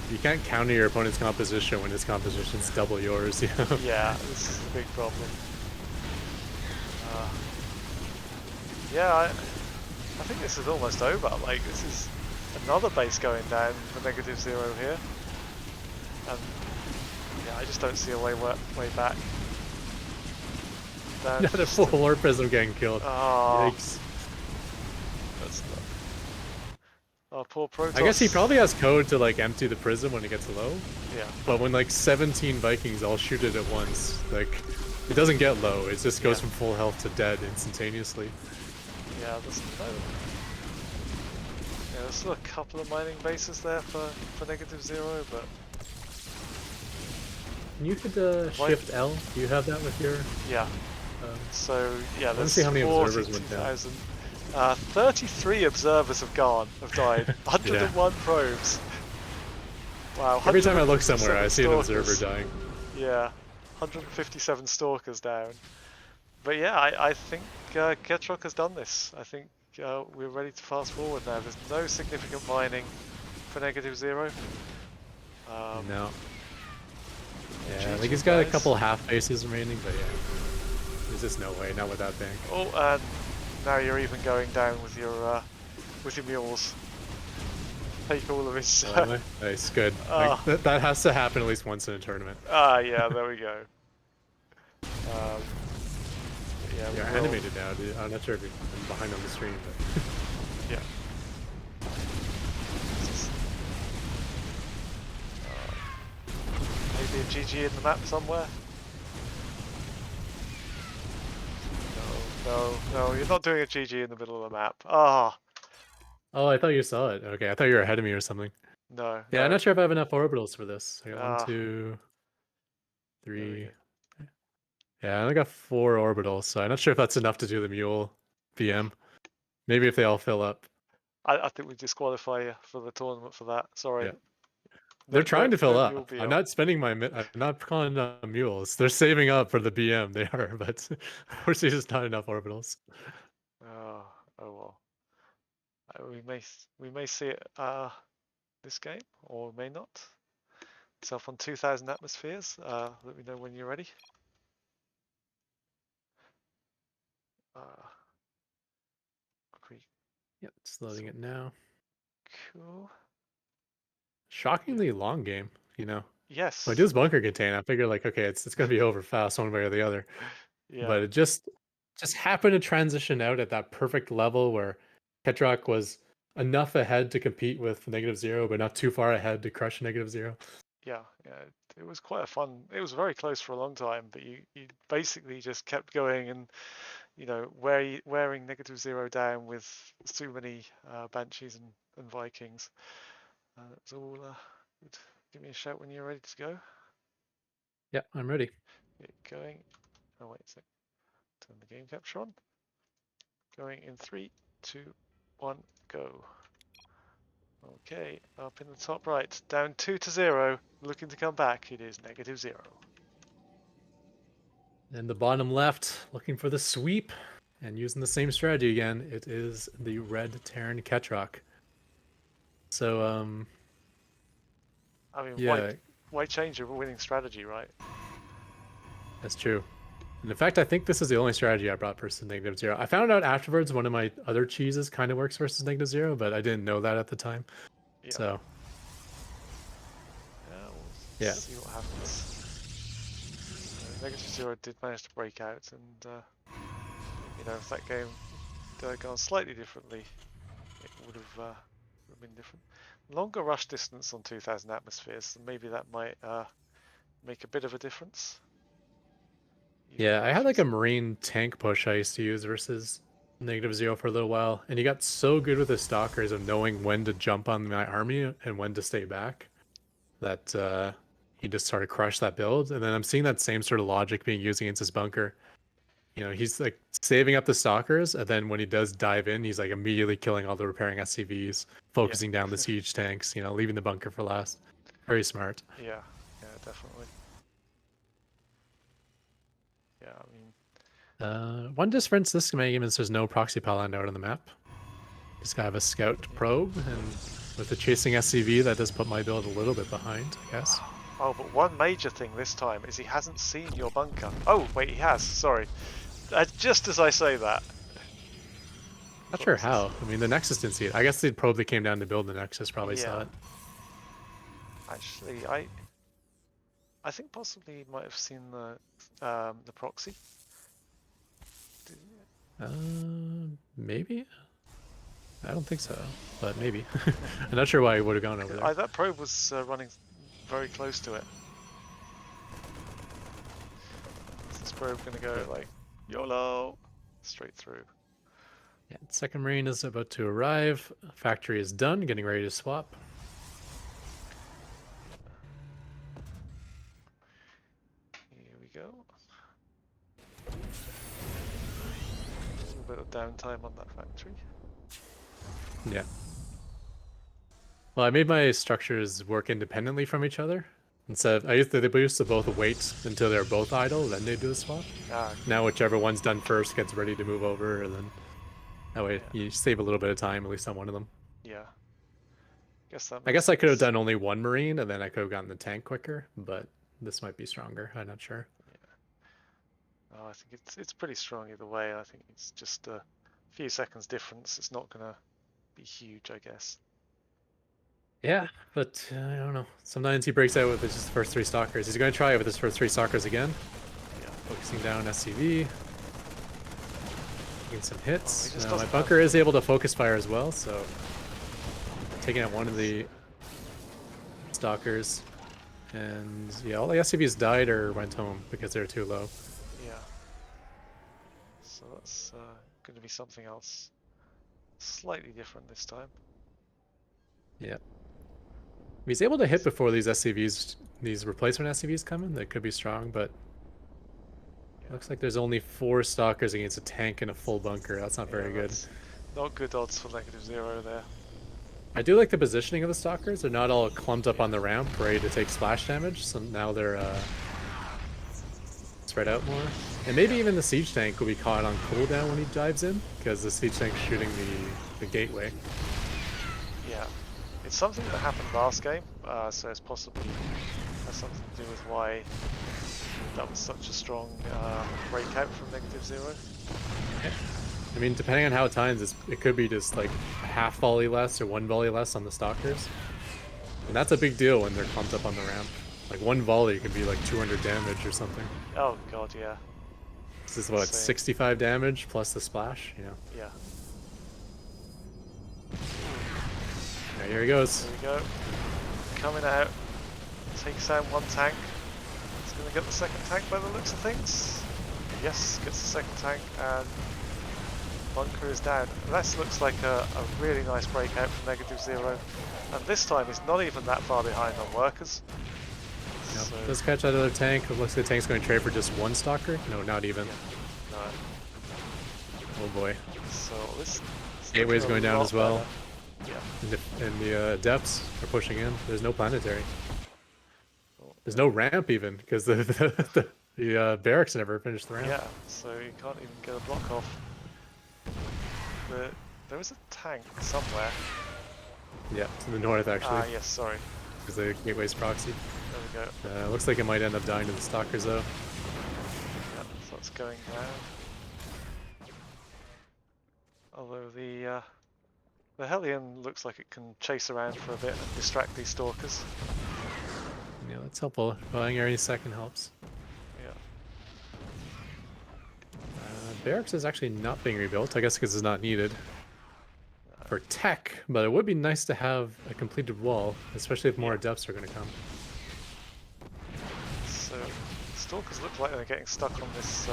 You can't counter your opponent's composition when his composition's double yours, you know? Yeah, this is the big problem. Yeah, I think this is almost over. Like, this is another base going down for NegativeZero here. And yeah, I just don't see a way back. Another full War Prism getting killed. Oh, Yikes. that's not... Oh, poor Protoss. I guess he probably has code to like empty the prism when it gets low. Yeah. But when like 17 Vikings all shoot it at once, like it doesn't get low. It just goes from full health to dead instantaneously. Yeah, there's no... Yeah, there's still a couple of mining bases there for NegativeZero, but... You could shift L. Do you have that with your... Yeah. So, yeah, let's see how many observers went down. 33 observers have died. 101 probes. Wow. Every time I look somewhere, I see an observer dying. Yeah. 157 stalkers down. But yeah, I think Ketroc has done this. I think we're ready to fast forward now. There's no significant mining for NegativeZero. No. Yeah, like he's got a couple half bases remaining, but yeah. There's just no way, not with that bank. Oh, and now you're even going down with your mules. Take all of his... nice, good. Like, that has to happen at least once in a tournament. Yeah, there we go. Yeah, you're animated now, dude. I'm not sure if you're behind on the stream, but... yeah. Maybe a GG in the map somewhere? No, you're not doing a GG in the middle of the map. Ah. Oh, I thought you saw it. Okay, I thought you were ahead of me or something. No. Yeah, I'm not sure if I have enough orbitals for this. I got 1, 2, 3. Yeah, I only got 4 orbitals, so I'm not sure if that's enough to do the mule VM. Maybe if they all fill up. I think we disqualify you for the tournament for that. Sorry. Yeah. They're trying to fill up. I'm not spending I'm not calling them mules. They're saving up for the BM. They are, but unfortunately, there's not enough orbitals. Oh well. We may see it this game, or may not. It's up on 2,000 atmospheres. Let me know when you're ready. Yep, it's loading it now. Cool. Shockingly long game, you know. Yes. When I do this bunker contain, I figure like, okay, it's gonna be over fast one way or the other. Yeah. But it just happened to transition out at that perfect level where Ketroc was enough ahead to compete with NegativeZero, but not too far ahead to crush NegativeZero. Yeah, it was quite a fun. It was very close for a long time, but you basically just kept going, and you know, wearing NegativeZero down with too many Banshees and Vikings. That's all. Good. Give me a shout when you're ready to go. Yeah, I'm ready. Get going. Oh wait a sec. Turn the game capture on. Going in 3, 2, 1, go. Okay, up in the top right, down 2-0, looking to come back. It is NegativeZero. In the bottom left, looking for the sweep and using the same strategy again. It is the red Terran Ketroc. So, I mean, yeah, why change your winning strategy, right? that's true. And in fact, I think this is the only strategy I brought versus NegativeZero. I found out afterwards one of my other cheeses kind of works versus NegativeZero, but I didn't know that at the time. Yeah. So, Yeah, we'll yeah. see what happens. NegativeZero did manage to break out, and you know, if that game had gone slightly differently, it would have been different. Longer rush distance on 2,000 atmospheres, so maybe that might make a bit of a difference. Even Yeah, though I if had you, like a Marine tank push I used to use versus NegativeZero for a little while, and he got so good with his stalkers of knowing when to jump on my army and when to stay back that he just started crush that build. And then I'm seeing that same sort of logic being used against his bunker. You know, he's like saving up the stalkers, and then when he does dive in, he's like immediately killing all the repairing SCVs, yeah, focusing down the siege tanks, you know, leaving the bunker for last. Very smart. yeah, definitely. Yeah, I mean, One difference this game is there's no proxy pylon out on the map. Just gotta have a scout yeah. probe, and with the chasing SCV, that does put my build a little bit behind, I guess. Oh, but one major thing this time is he hasn't seen your bunker. Oh, wait, he has. Sorry. Just as I say that. Not sure Proxies. how. I mean, the Nexus didn't see it. I guess they probably came down to build the Nexus, probably saw Yeah. it. Actually, I think possibly he might have seen the proxy. Maybe? I don't think so, but maybe. I'm not sure why he would have gone over there. That probe was running very close to it. Is this probe going to go But like YOLO straight through? yeah, second Marine is about to arrive. Factory is done, getting ready to swap. Here we go. A little bit of downtime on that factory. Yeah. Well, I made my structures work independently from each other. Instead, they used to both wait until they're both idle, then they do the swap. Ah, Now, whichever one's done first gets ready to move over, and then that way yeah, you save a little bit of time, at least on one of them. yeah. Guess that I makes guess I could have sense. done only one Marine, and then I could have gotten the tank quicker, but this might be stronger. I'm not sure. Yeah. Oh, I think it's pretty strong either way. I think it's just a few seconds difference. It's not gonna be huge, I guess. Yeah, but I don't know. Sometimes he breaks out with his first three stalkers. He's going to try it with his first three stalkers again. Yeah. Focusing down SCV. Getting some Oh, he hits. just My doesn't have. bunker is able to focus fire as well, so taking out one of the stalkers. And yeah, all the SCVs died or went home because they're too low. Yeah. So that's going to be something else, slightly different this time. Yeah. If he's able to hit before these SCVs, these replacement SCVs come in, that could be strong, but Yeah. looks like there's only 4 stalkers against a tank and a full bunker. That's not Yeah, very good. that's not good odds for NegativeZero there. I do like the positioning of the stalkers. They're not all clumped up on the ramp, ready to take splash damage. So now they're spread out more. And maybe even the siege tank will be caught on cooldown when he dives in, because the siege tank's shooting the gateway. Yeah. It's something that happened last game, so it's possibly has something to do with why that was such a strong breakout from NegativeZero. I mean, depending on how it times, it could be just like a half volley less or 1 volley less on the stalkers. And that's a big deal when they're clumped up on the ramp. Like 1 volley could be like 200 damage or something. Oh god, yeah. This is what, 65 damage plus the splash, you know? Yeah. Yeah, here he goes. There we go. Coming out. Takes out one tank. He's going to get the second tank by the looks of things. Yes, gets the second tank, and bunker is down. This looks like a really nice breakout from NegativeZero, and this time he's not even that far behind on workers. Yep. So, Does catch that other tank. It looks like the tank's going to trade for just one stalker. No, not even. yeah, no. Oh boy. So this Gateway's going down as well. Yeah. And the depths are pushing in. There's no planetary. Oh, There's no ramp even because the barracks never finished the ramp. yeah, so you can't even get a block off. There is a tank somewhere. Yeah, to the north actually. Ah, yes, sorry. Because the gateway's proxy. There we go. Looks like it might end up dying to the stalkers though. Yeah, so it's going down. Although the Hellion looks like it can chase around for a bit and distract these stalkers. Yeah, that's helpful. Buying any second helps. Yeah. Barracks is actually not being rebuilt, I guess because it's not needed for tech, but it would be nice to have a completed wall, especially if more depths are going to come. So stalkers look like they're getting stuck on this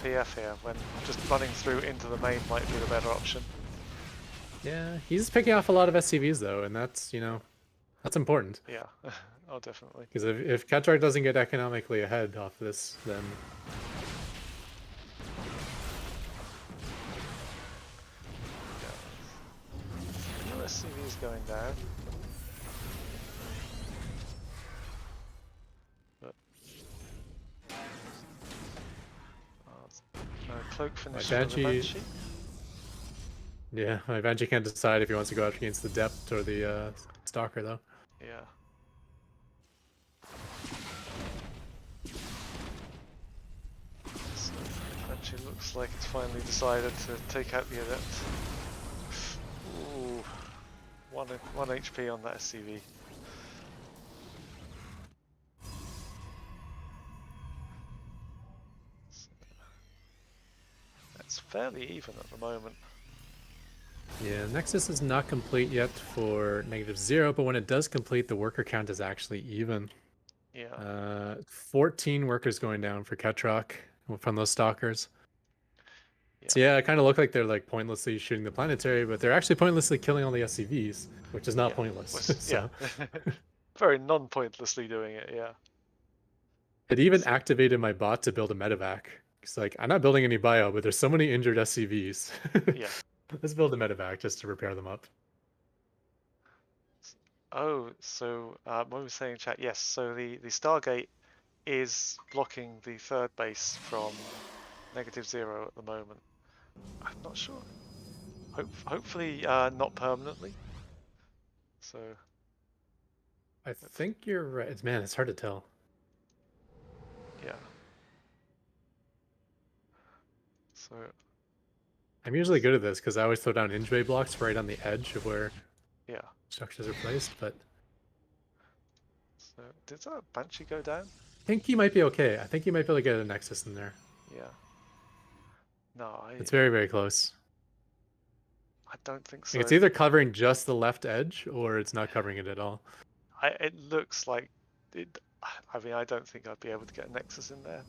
PF here, when just running through into the main might be the better option. Yeah, he's picking off a lot of SCVs though, and that's, you know, that's important. Yeah, oh definitely. Because if Ketroc doesn't get economically ahead off this, then yeah. SCV is going down. But cloak finish with the Banshee. Yeah, my Banshee can't decide if he wants to go up against the depth or the stalker though. Yeah. So Banshee looks like it's finally decided to take out the Adept. Ooh, one HP on that SCV. It's fairly even at the moment. Yeah, Nexus is not complete yet for NegativeZero, but when it does complete, the worker count is actually even. Yeah. 14 workers going down for Ketroc from those stalkers. Yeah. So yeah, it kind of looked like they're like pointlessly shooting the planetary, but they're actually pointlessly killing all the SCVs, which is not pointless. So very non-pointlessly doing it. Yeah. it even activated my bot to build a medevac. It's like I'm not building any bio, but there's so many injured SCVs. Yeah. Let's build a medevac just to repair them up. Oh, so what we were saying in chat, yes, so the Stargate is blocking the third base from NegativeZero at the moment. I'm not sure. Hopefully not permanently. So I think you're right. Man, it's hard to tell. yeah. So I'm usually good at this because I always throw down inch bay blocks right on the edge of where yeah. structures are placed, but So did that Banshee go down? I think he might be okay. I think he might be able to get a Nexus in there. Yeah. No, It's very, very close. I don't think so. It's either covering just the left edge or it's not covering it at all. It looks like it. I mean, I don't think I'd be able to get a Nexus in there.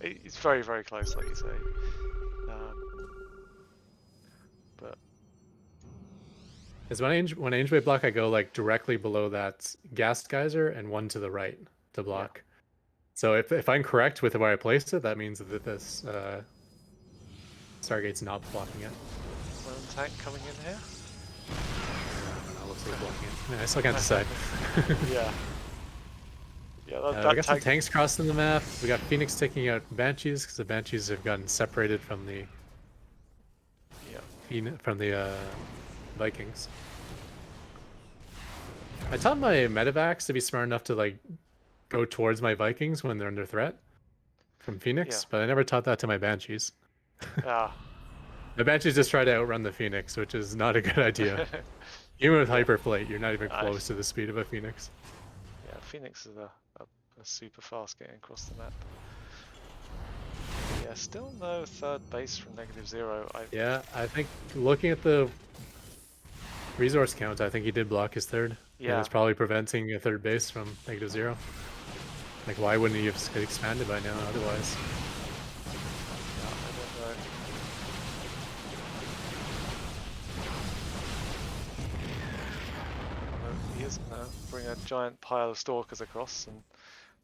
It's very, very close, like you say. But Because when I inch block, I go like directly below that gas geyser and one to the right to block. Yeah. So if I'm correct with where I placed it, that means that this Stargate's not blocking it. one tank coming in here. Looks like blocking it. Yeah, I still can't decide. Yeah. Yeah, we got some tanks crossing the map. We got Phoenix taking out Banshees because the Banshees have gotten separated from the Vikings. I taught my medevacs to be smart enough to like go towards my Vikings when they're under threat from Phoenix, but I never taught that to my Banshees. Yeah. The Banshees just try to outrun the Phoenix, which is not a good idea. Even with hyperflight, you're not even close to the speed of a Phoenix. Yeah, Phoenix is a super fast getting across the map. Yeah, still no third base from NegativeZero. Yeah, I think looking at the resource count, I think he did block his third. Yeah. And it's probably preventing a third base from NegativeZero. Like, why wouldn't he have expanded by now otherwise? Yeah, I don't know. Although he is going to bring a giant pile of stalkers across and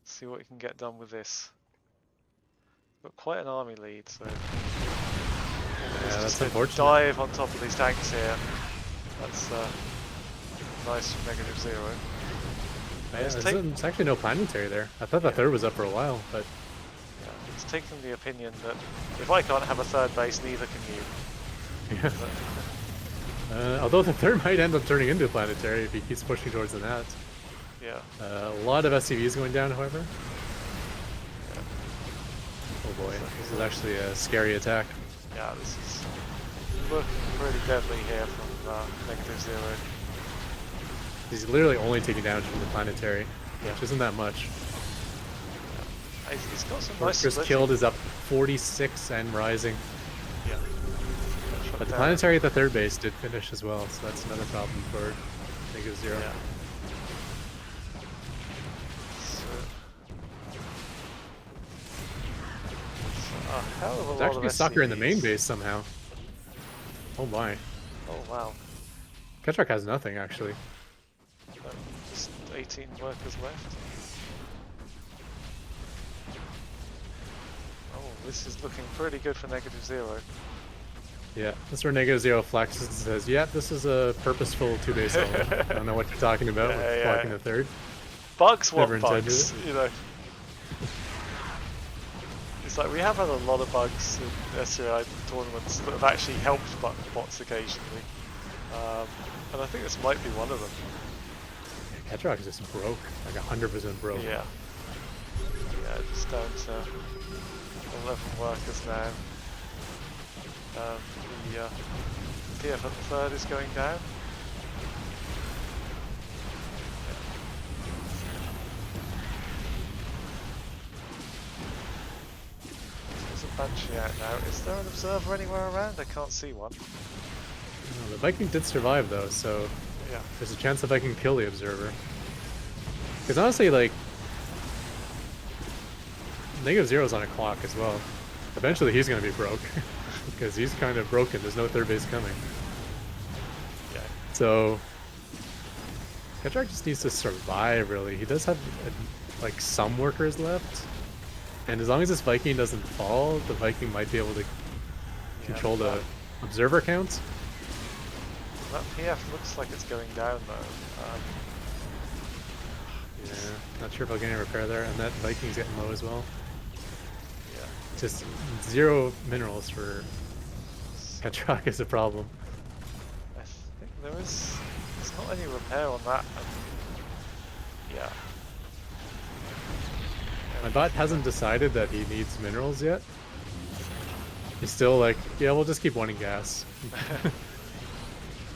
see what he can get done with this. Got quite an army lead, so he's Yeah, just that's going to unfortunate. dive on top of these tanks here. That's nice from NegativeZero. And Yeah, there's actually no planetary there. I thought the yeah, third was up for a while, but yeah, it's taken the opinion that if I can't have a third base, neither can you. yeah. But, Although the third might end up turning into a planetary if he keeps pushing towards the net. yeah, A lot of SCVs going down, however. yeah. Oh boy, So, this is actually a scary attack. yeah, this is looking pretty deadly here from NegativeZero. He's literally only taking damage from the planetary, Yeah, which isn't that much. he's got some nice Workers splitting. killed is up 46 and rising. Yeah, But Ketroc the down. planetary at the third base did finish as well, so that's another problem for NegativeZero. Yeah. So, a hell of a There's lot of actually a sucker in the main SCVs. base somehow. Oh my. Oh wow. Ketroc has nothing, actually. No, just 18 workers left. Oh, this is looking pretty good for NegativeZero. Yeah, that's where NegativeZero flexes and says, yeah, this is a purposeful two-base solo. I don't know what you're talking about with Yeah, blocking yeah. the third. Bugs Never want intended it. bugs, you know. It's like we have had a lot of bugs in Sc2AI tournaments that have actually helped bots occasionally. Um, and I think this might be one of them. Yeah, Ketroc is just broke, like 100% broke. Yeah. Yeah, just down to 11 workers now. The PF at the third is going down. There's a Banshee out now. Is there an observer anywhere around? I can't see one. Oh, the Viking did survive though, so Yeah. there's a chance the Viking kill the observer. Because honestly, like, NegativeZero's on a clock as well. Yeah. Eventually he's going to be broke. Because he's kind of broken. There's no third base coming. Yeah. So Ketroc just needs to survive, really. He does have, like, some workers left. And as long as this Viking doesn't fall, the Viking might be able to Yeah. control the observer count. That PF looks like it's going down though. Yeah, not sure if I'll get any repair there. And that Viking's getting low as well. Yeah. Just 0 minerals for So Ketroc is a problem. I think there's not any repair on that. Yeah. My bot hasn't decided that he needs minerals yet. He's still like, yeah, we'll just keep wanting gas.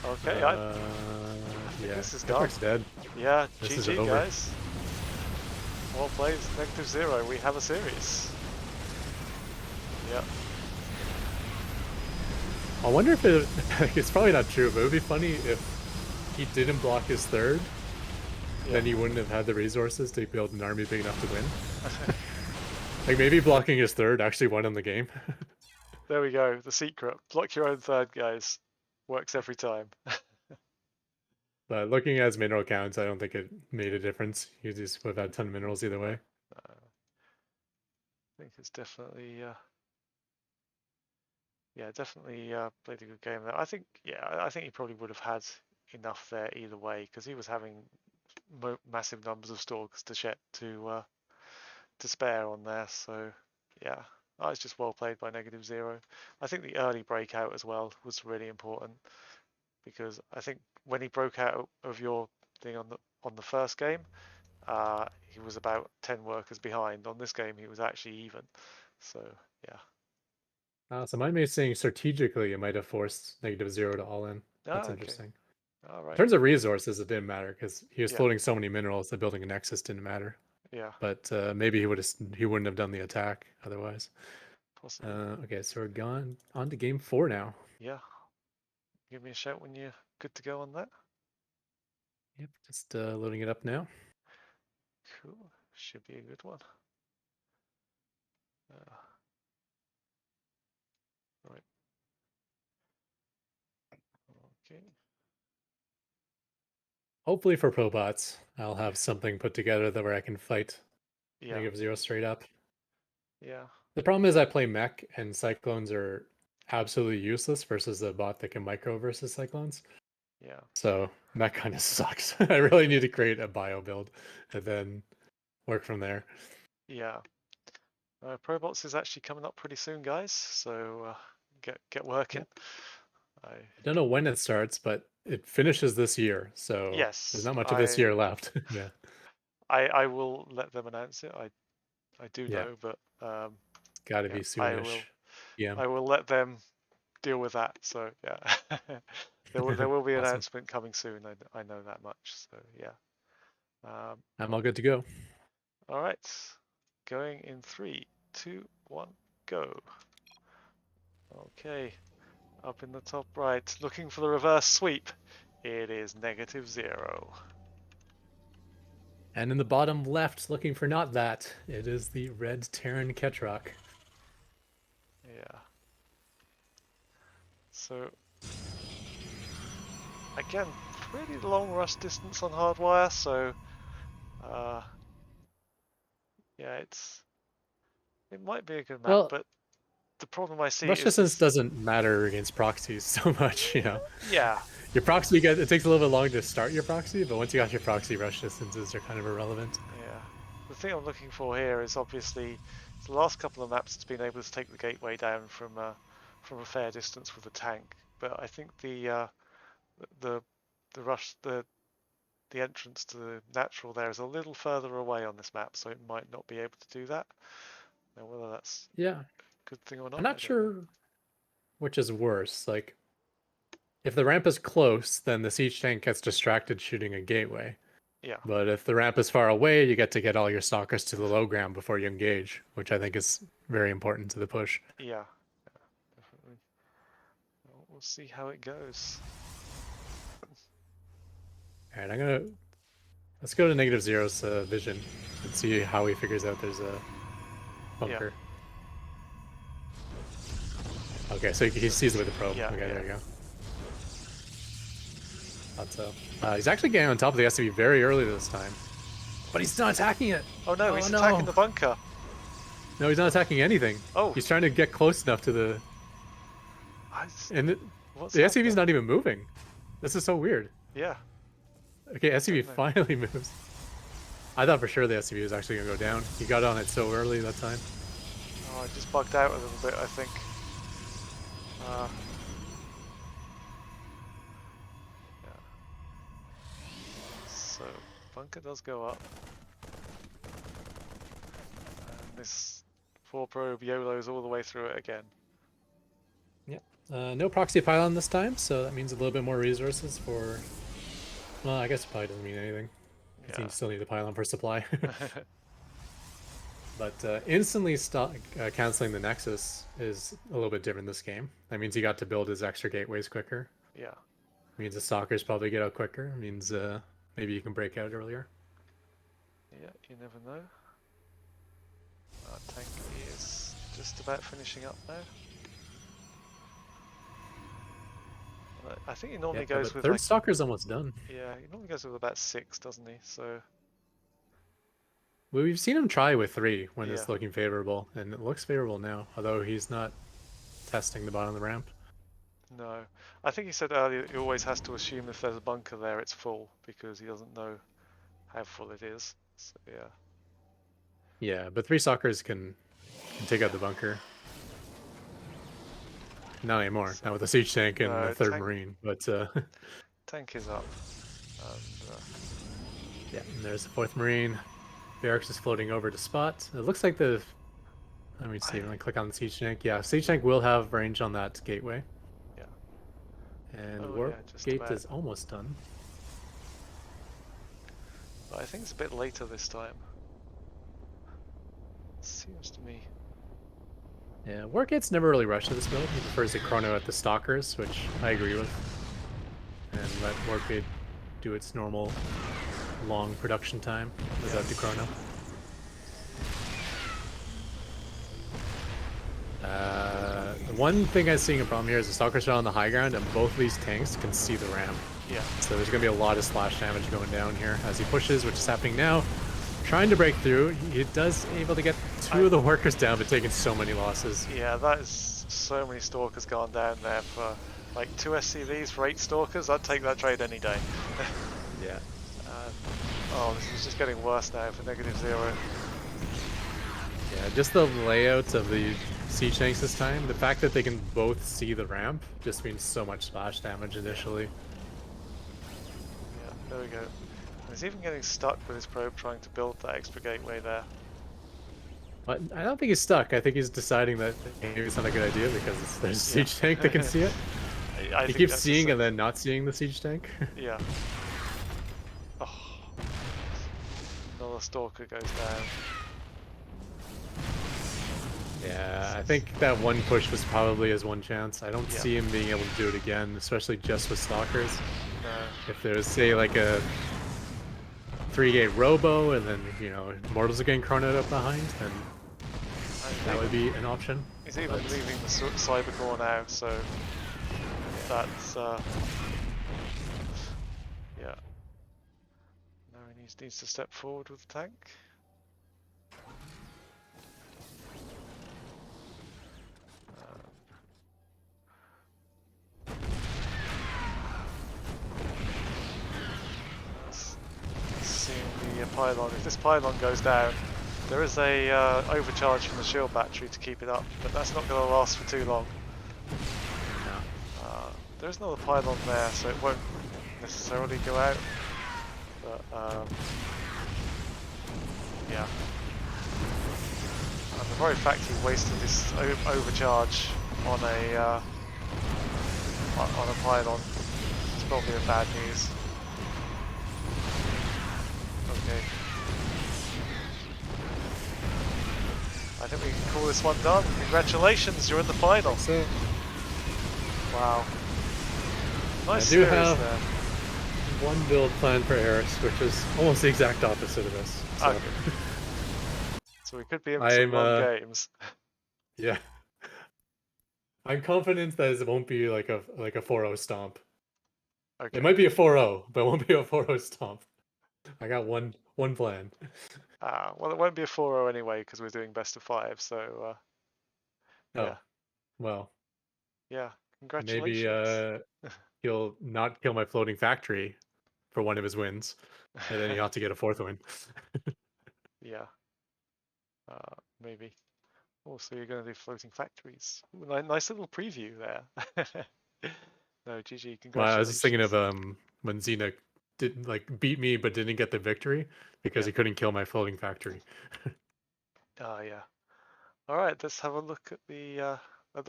Okay, I think Yeah, this is done. Ketroc's dead. Yeah, This is GG over. guys. Well played, NegativeZero. We have a series. Yeah. I wonder if it's probably not true, but it would be funny if he didn't block his third, Yeah. then he wouldn't have had the resources to build an army big enough to win. Like maybe blocking his third actually won him the game. There we go. The secret. Block your own third, guys. Works every time. But looking at his mineral counts, I don't think it made a difference. He just would have had a ton of minerals either No, way. I think it's definitely, yeah, definitely played a good game there. I think, yeah, I think he probably would have had enough there either way because he was having massive numbers of stalkers to spare on there. So, yeah, that was just well played by NegativeZero. I think the early breakout as well was really important because I think when he broke out of your thing on the first game, he was about 10 workers behind. On this game, he was actually even. So, yeah. So my mate's saying strategically it might have forced NegativeZero to all in. Ah, That's okay. interesting. All In right. terms of resources, it didn't matter because he was Yeah. floating so many minerals that building a nexus didn't matter. Yeah. But maybe he wouldn't have done the attack otherwise. Possibly. Okay, so we're gone on to game 4 now. Yeah. Give me a shout when you're good to go on that. Yep, just loading it up now. Cool. Should be a good one. Right. Okay. Hopefully for Probots, I'll have something put together that where I can fight Yeah. NegativeZero straight up. Yeah. The problem is I play mech and cyclones are absolutely useless versus a bot that can micro versus cyclones. Yeah. So that kind of sucks. I really need to create a bio build and then work from there. Yeah. Probots is actually coming up pretty soon, guys. So get working. Yep. I I don't know when it starts, but it finishes this year. So there's yes, not much of this year left. Yeah. I will let them announce it. I do Yeah. know, but Got to yeah, be soonish. Yeah. I will let them deal with that. So yeah, there will be an Awesome. announcement coming soon. I know that much. So yeah. I'm all good to go. All right, going in 3, 2, 1, go. Okay, up in the top right, looking for the reverse sweep. It is NegativeZero. And in the bottom left, looking for not that, it is the red Terran Ketroc. Yeah. So again, pretty long rush distance on Hardwire. So uh, yeah, it might be a good map, Well, but the problem I see rush is distance this. doesn't matter against proxies so much. Yeah, Your proxy, it takes a little bit longer to start your proxy, but once you got your proxy, rush distances are kind of irrelevant. yeah. The thing I'm looking for here is obviously the last couple of maps it's been able to take the gateway down from a fair distance with a tank, but I think the the rush the entrance to the natural there is a little further away on this map, so it might not be able to do that. Now whether that's Yeah, a good thing or I'm not, I not don't know. sure which is worse. Like, if the ramp is close, then the siege tank gets distracted shooting a gateway. Yeah, But if the ramp is far away, you get to get all your stalkers to the low ground before you engage, which I think is very important to the push. yeah, definitely. Well, we'll see how it goes. All right, let's go to NegativeZero's vision and see how he figures out there's a Yeah. bunker. Okay, so he So sees it with the probe. yeah, Okay, yeah. there you go. Thought so. He's actually getting on top of the SCV very early this time, but he's not attacking it. Oh no, Oh he's attacking no, the bunker. no, he's not attacking anything. Oh, He's trying to get close enough to the I, and what's the SCV's happening? not even moving. This is so weird. Yeah, Okay, I SCV don't know. finally moves. I thought for sure the SCV was actually gonna go down. He got on it so early that time. Oh, I just bugged out a little bit, I think. Uh, yeah. So bunker does go up, and this 4 probe YOLOs all the way through it again. Yep. No proxy pylon this time, so that means a little bit more resources for. Well, I guess it probably doesn't mean anything. Because you still need a pylon for supply. Yeah. But instantly canceling the Nexus is a little bit different this game. That means he got to build his extra gateways quicker. Yeah. Means the stalkers probably get out quicker. Means maybe you can break out earlier. Yeah, you never know. Our tank is just about finishing up now. I think he Yeah, normally goes but with third like, stalker's almost done. yeah, he normally goes with about 6, doesn't he? So Well, we've seen him try with 3 when yeah, it's looking favorable, and it looks favorable now, although he's not testing the bottom of the ramp. no. I think he said earlier he always has to assume if there's a bunker there, it's full because he doesn't know how full it is. So yeah, Yeah, but 3 stalkers can take out yeah. the bunker. Not anymore. So Not with the siege tank and the no, third marine. But tank is up, and yeah, and there's the fourth marine. Barracks is floating over to spot. It looks like the. Let me see. I When I click on the siege tank, yeah, siege tank will have range on that gateway. yeah. And Oh warp yeah, just gate about. is almost done. But I think it's a bit later this time. Seems to me. Yeah, warp gate's never really rushed to this build. He prefers to chrono at the stalkers, which I agree with, and let warp gate do its normal long production time without the chrono. The one thing I'm seeing a problem here is the Stalker's on the high ground, and both of these tanks can see the ramp. Yeah. So there's going to be a lot of splash damage going down here as he pushes, which is happening now. Trying to break through. He does able to get two I of the workers down, but taking so many losses. Yeah, that is so many stalkers gone down there for like 2 SCVs for 8 stalkers. I'd take that trade any day. Yeah. Oh, this is just getting worse now for NegativeZero. Yeah, just the layout of the siege tanks this time. The fact that they can both see the ramp just means so much splash damage Yeah, initially. yeah, there we go. And he's even getting stuck with his probe trying to build that extra gateway there. But I don't think he's stuck. I think he's deciding that maybe it's not a good idea because there's a Yeah. siege tank that can see it. I He think keeps that's seeing just and then not seeing the siege tank. yeah. Oh, another stalker goes down. Yeah, I think that one push was probably his one chance. I don't Yeah. see him being able to do it again, especially just with stalkers. No. If there's, say, like a 3-gate robo and then, mortals are getting chronoed up behind, then that would be an option. He's even But leaving the cyber core now, so that's yeah. Now he needs to step forward with the tank. Seeing the pylon. If this pylon goes down, there is a overcharge from the shield battery to keep it up, but that's not going to last for too long. There's another pylon there, so it won't necessarily go out. But yeah. And the very fact he wasted this overcharge on a pylon is probably a bad news. Okay. I think we can call this one done. Congratulations, you're in the final. so Wow. Nice I do series have there. one build plan for Eris, which is almost the exact opposite of this. So. Okay. So we could be in some I'm long games. yeah. I'm confident that it won't be like a 4-0 stomp. It Okay. might be a 4-0, but it won't be a 4-0 stomp. I got one plan. Well, it won't be a 4-0 anyway because we're doing best of 5. So yeah, Oh, well, yeah. maybe Congratulations. he'll not kill my floating factory for one of his wins, and then he ought to get a fourth win. Yeah. Maybe. Oh, so you're going to do floating factories. Ooh, nice little preview there. No, GG. Well, I was just thinking of Congratulations. when Xena didn't like beat me but didn't get the victory because Yeah. he couldn't kill my floating factory. Yeah. All right. Let's have a look at the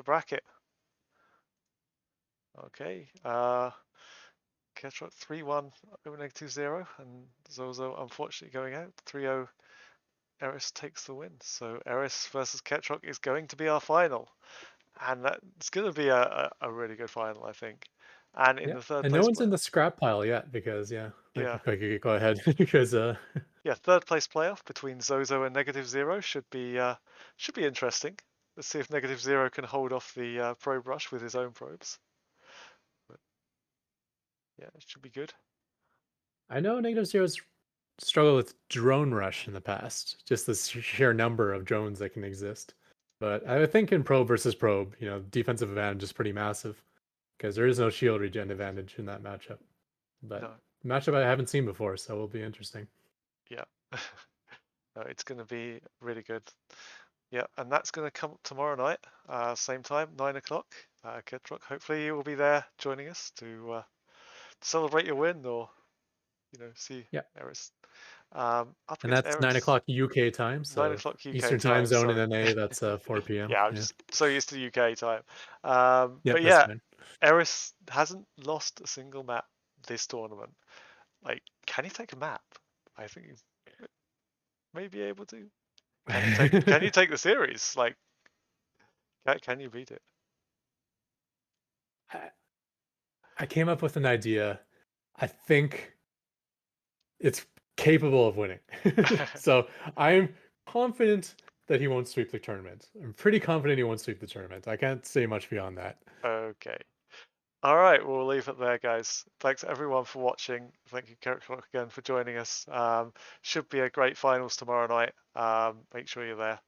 bracket. Okay. Ketroc 3-1 over -0, and Zozo unfortunately going out. 3-0. Eris takes the win. So Eris versus Ketroc is going to be our final, and that's going to be a really good final, I think. And in Yeah, the third and no place, one's in the scrap pile yet because like yeah, okay, go ahead because yeah, third place playoff between Zozo and NegativeZero should be interesting. Let's see if NegativeZero can hold off the probe rush with his own probes. But yeah, it should be good. I know NegativeZero's struggled with drone rush in the past, just the sheer number of drones that can exist. But I think in probe versus probe, defensive advantage is pretty massive because there is no shield regen advantage in that matchup. But No, matchup I haven't seen before, so it will be interesting. yeah, no, it's going to be really good. Yeah, and that's going to come up tomorrow night, same time, 9 o'clock. Ketroc, hopefully you will be there joining us to celebrate your win or see Yeah, Eris. Up and against that's 9 Eris, o'clock UK time, nine so o'clock UK Eastern time time. zone in Sorry. NA. That's 4 p.m. Yeah, I'm Yeah, just so used to UK time. yep, But that's yeah, fine. Eris hasn't lost a single map this tournament. Like, can he take a map? I think he may be able to. Can you take the series? Like, can you beat it? I I came up with an idea. I think it's capable of winning. So I'm confident that he won't sweep the tournament. I'm pretty confident he won't sweep the tournament. I can't say much beyond that. Okay. All right, we'll leave it there, guys. Thanks everyone for watching. Thank you, Ketroc, again for joining us. Should be a great finals tomorrow night. Make sure you're there,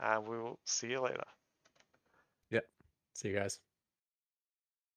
and we will see you later. Yep. See you guys.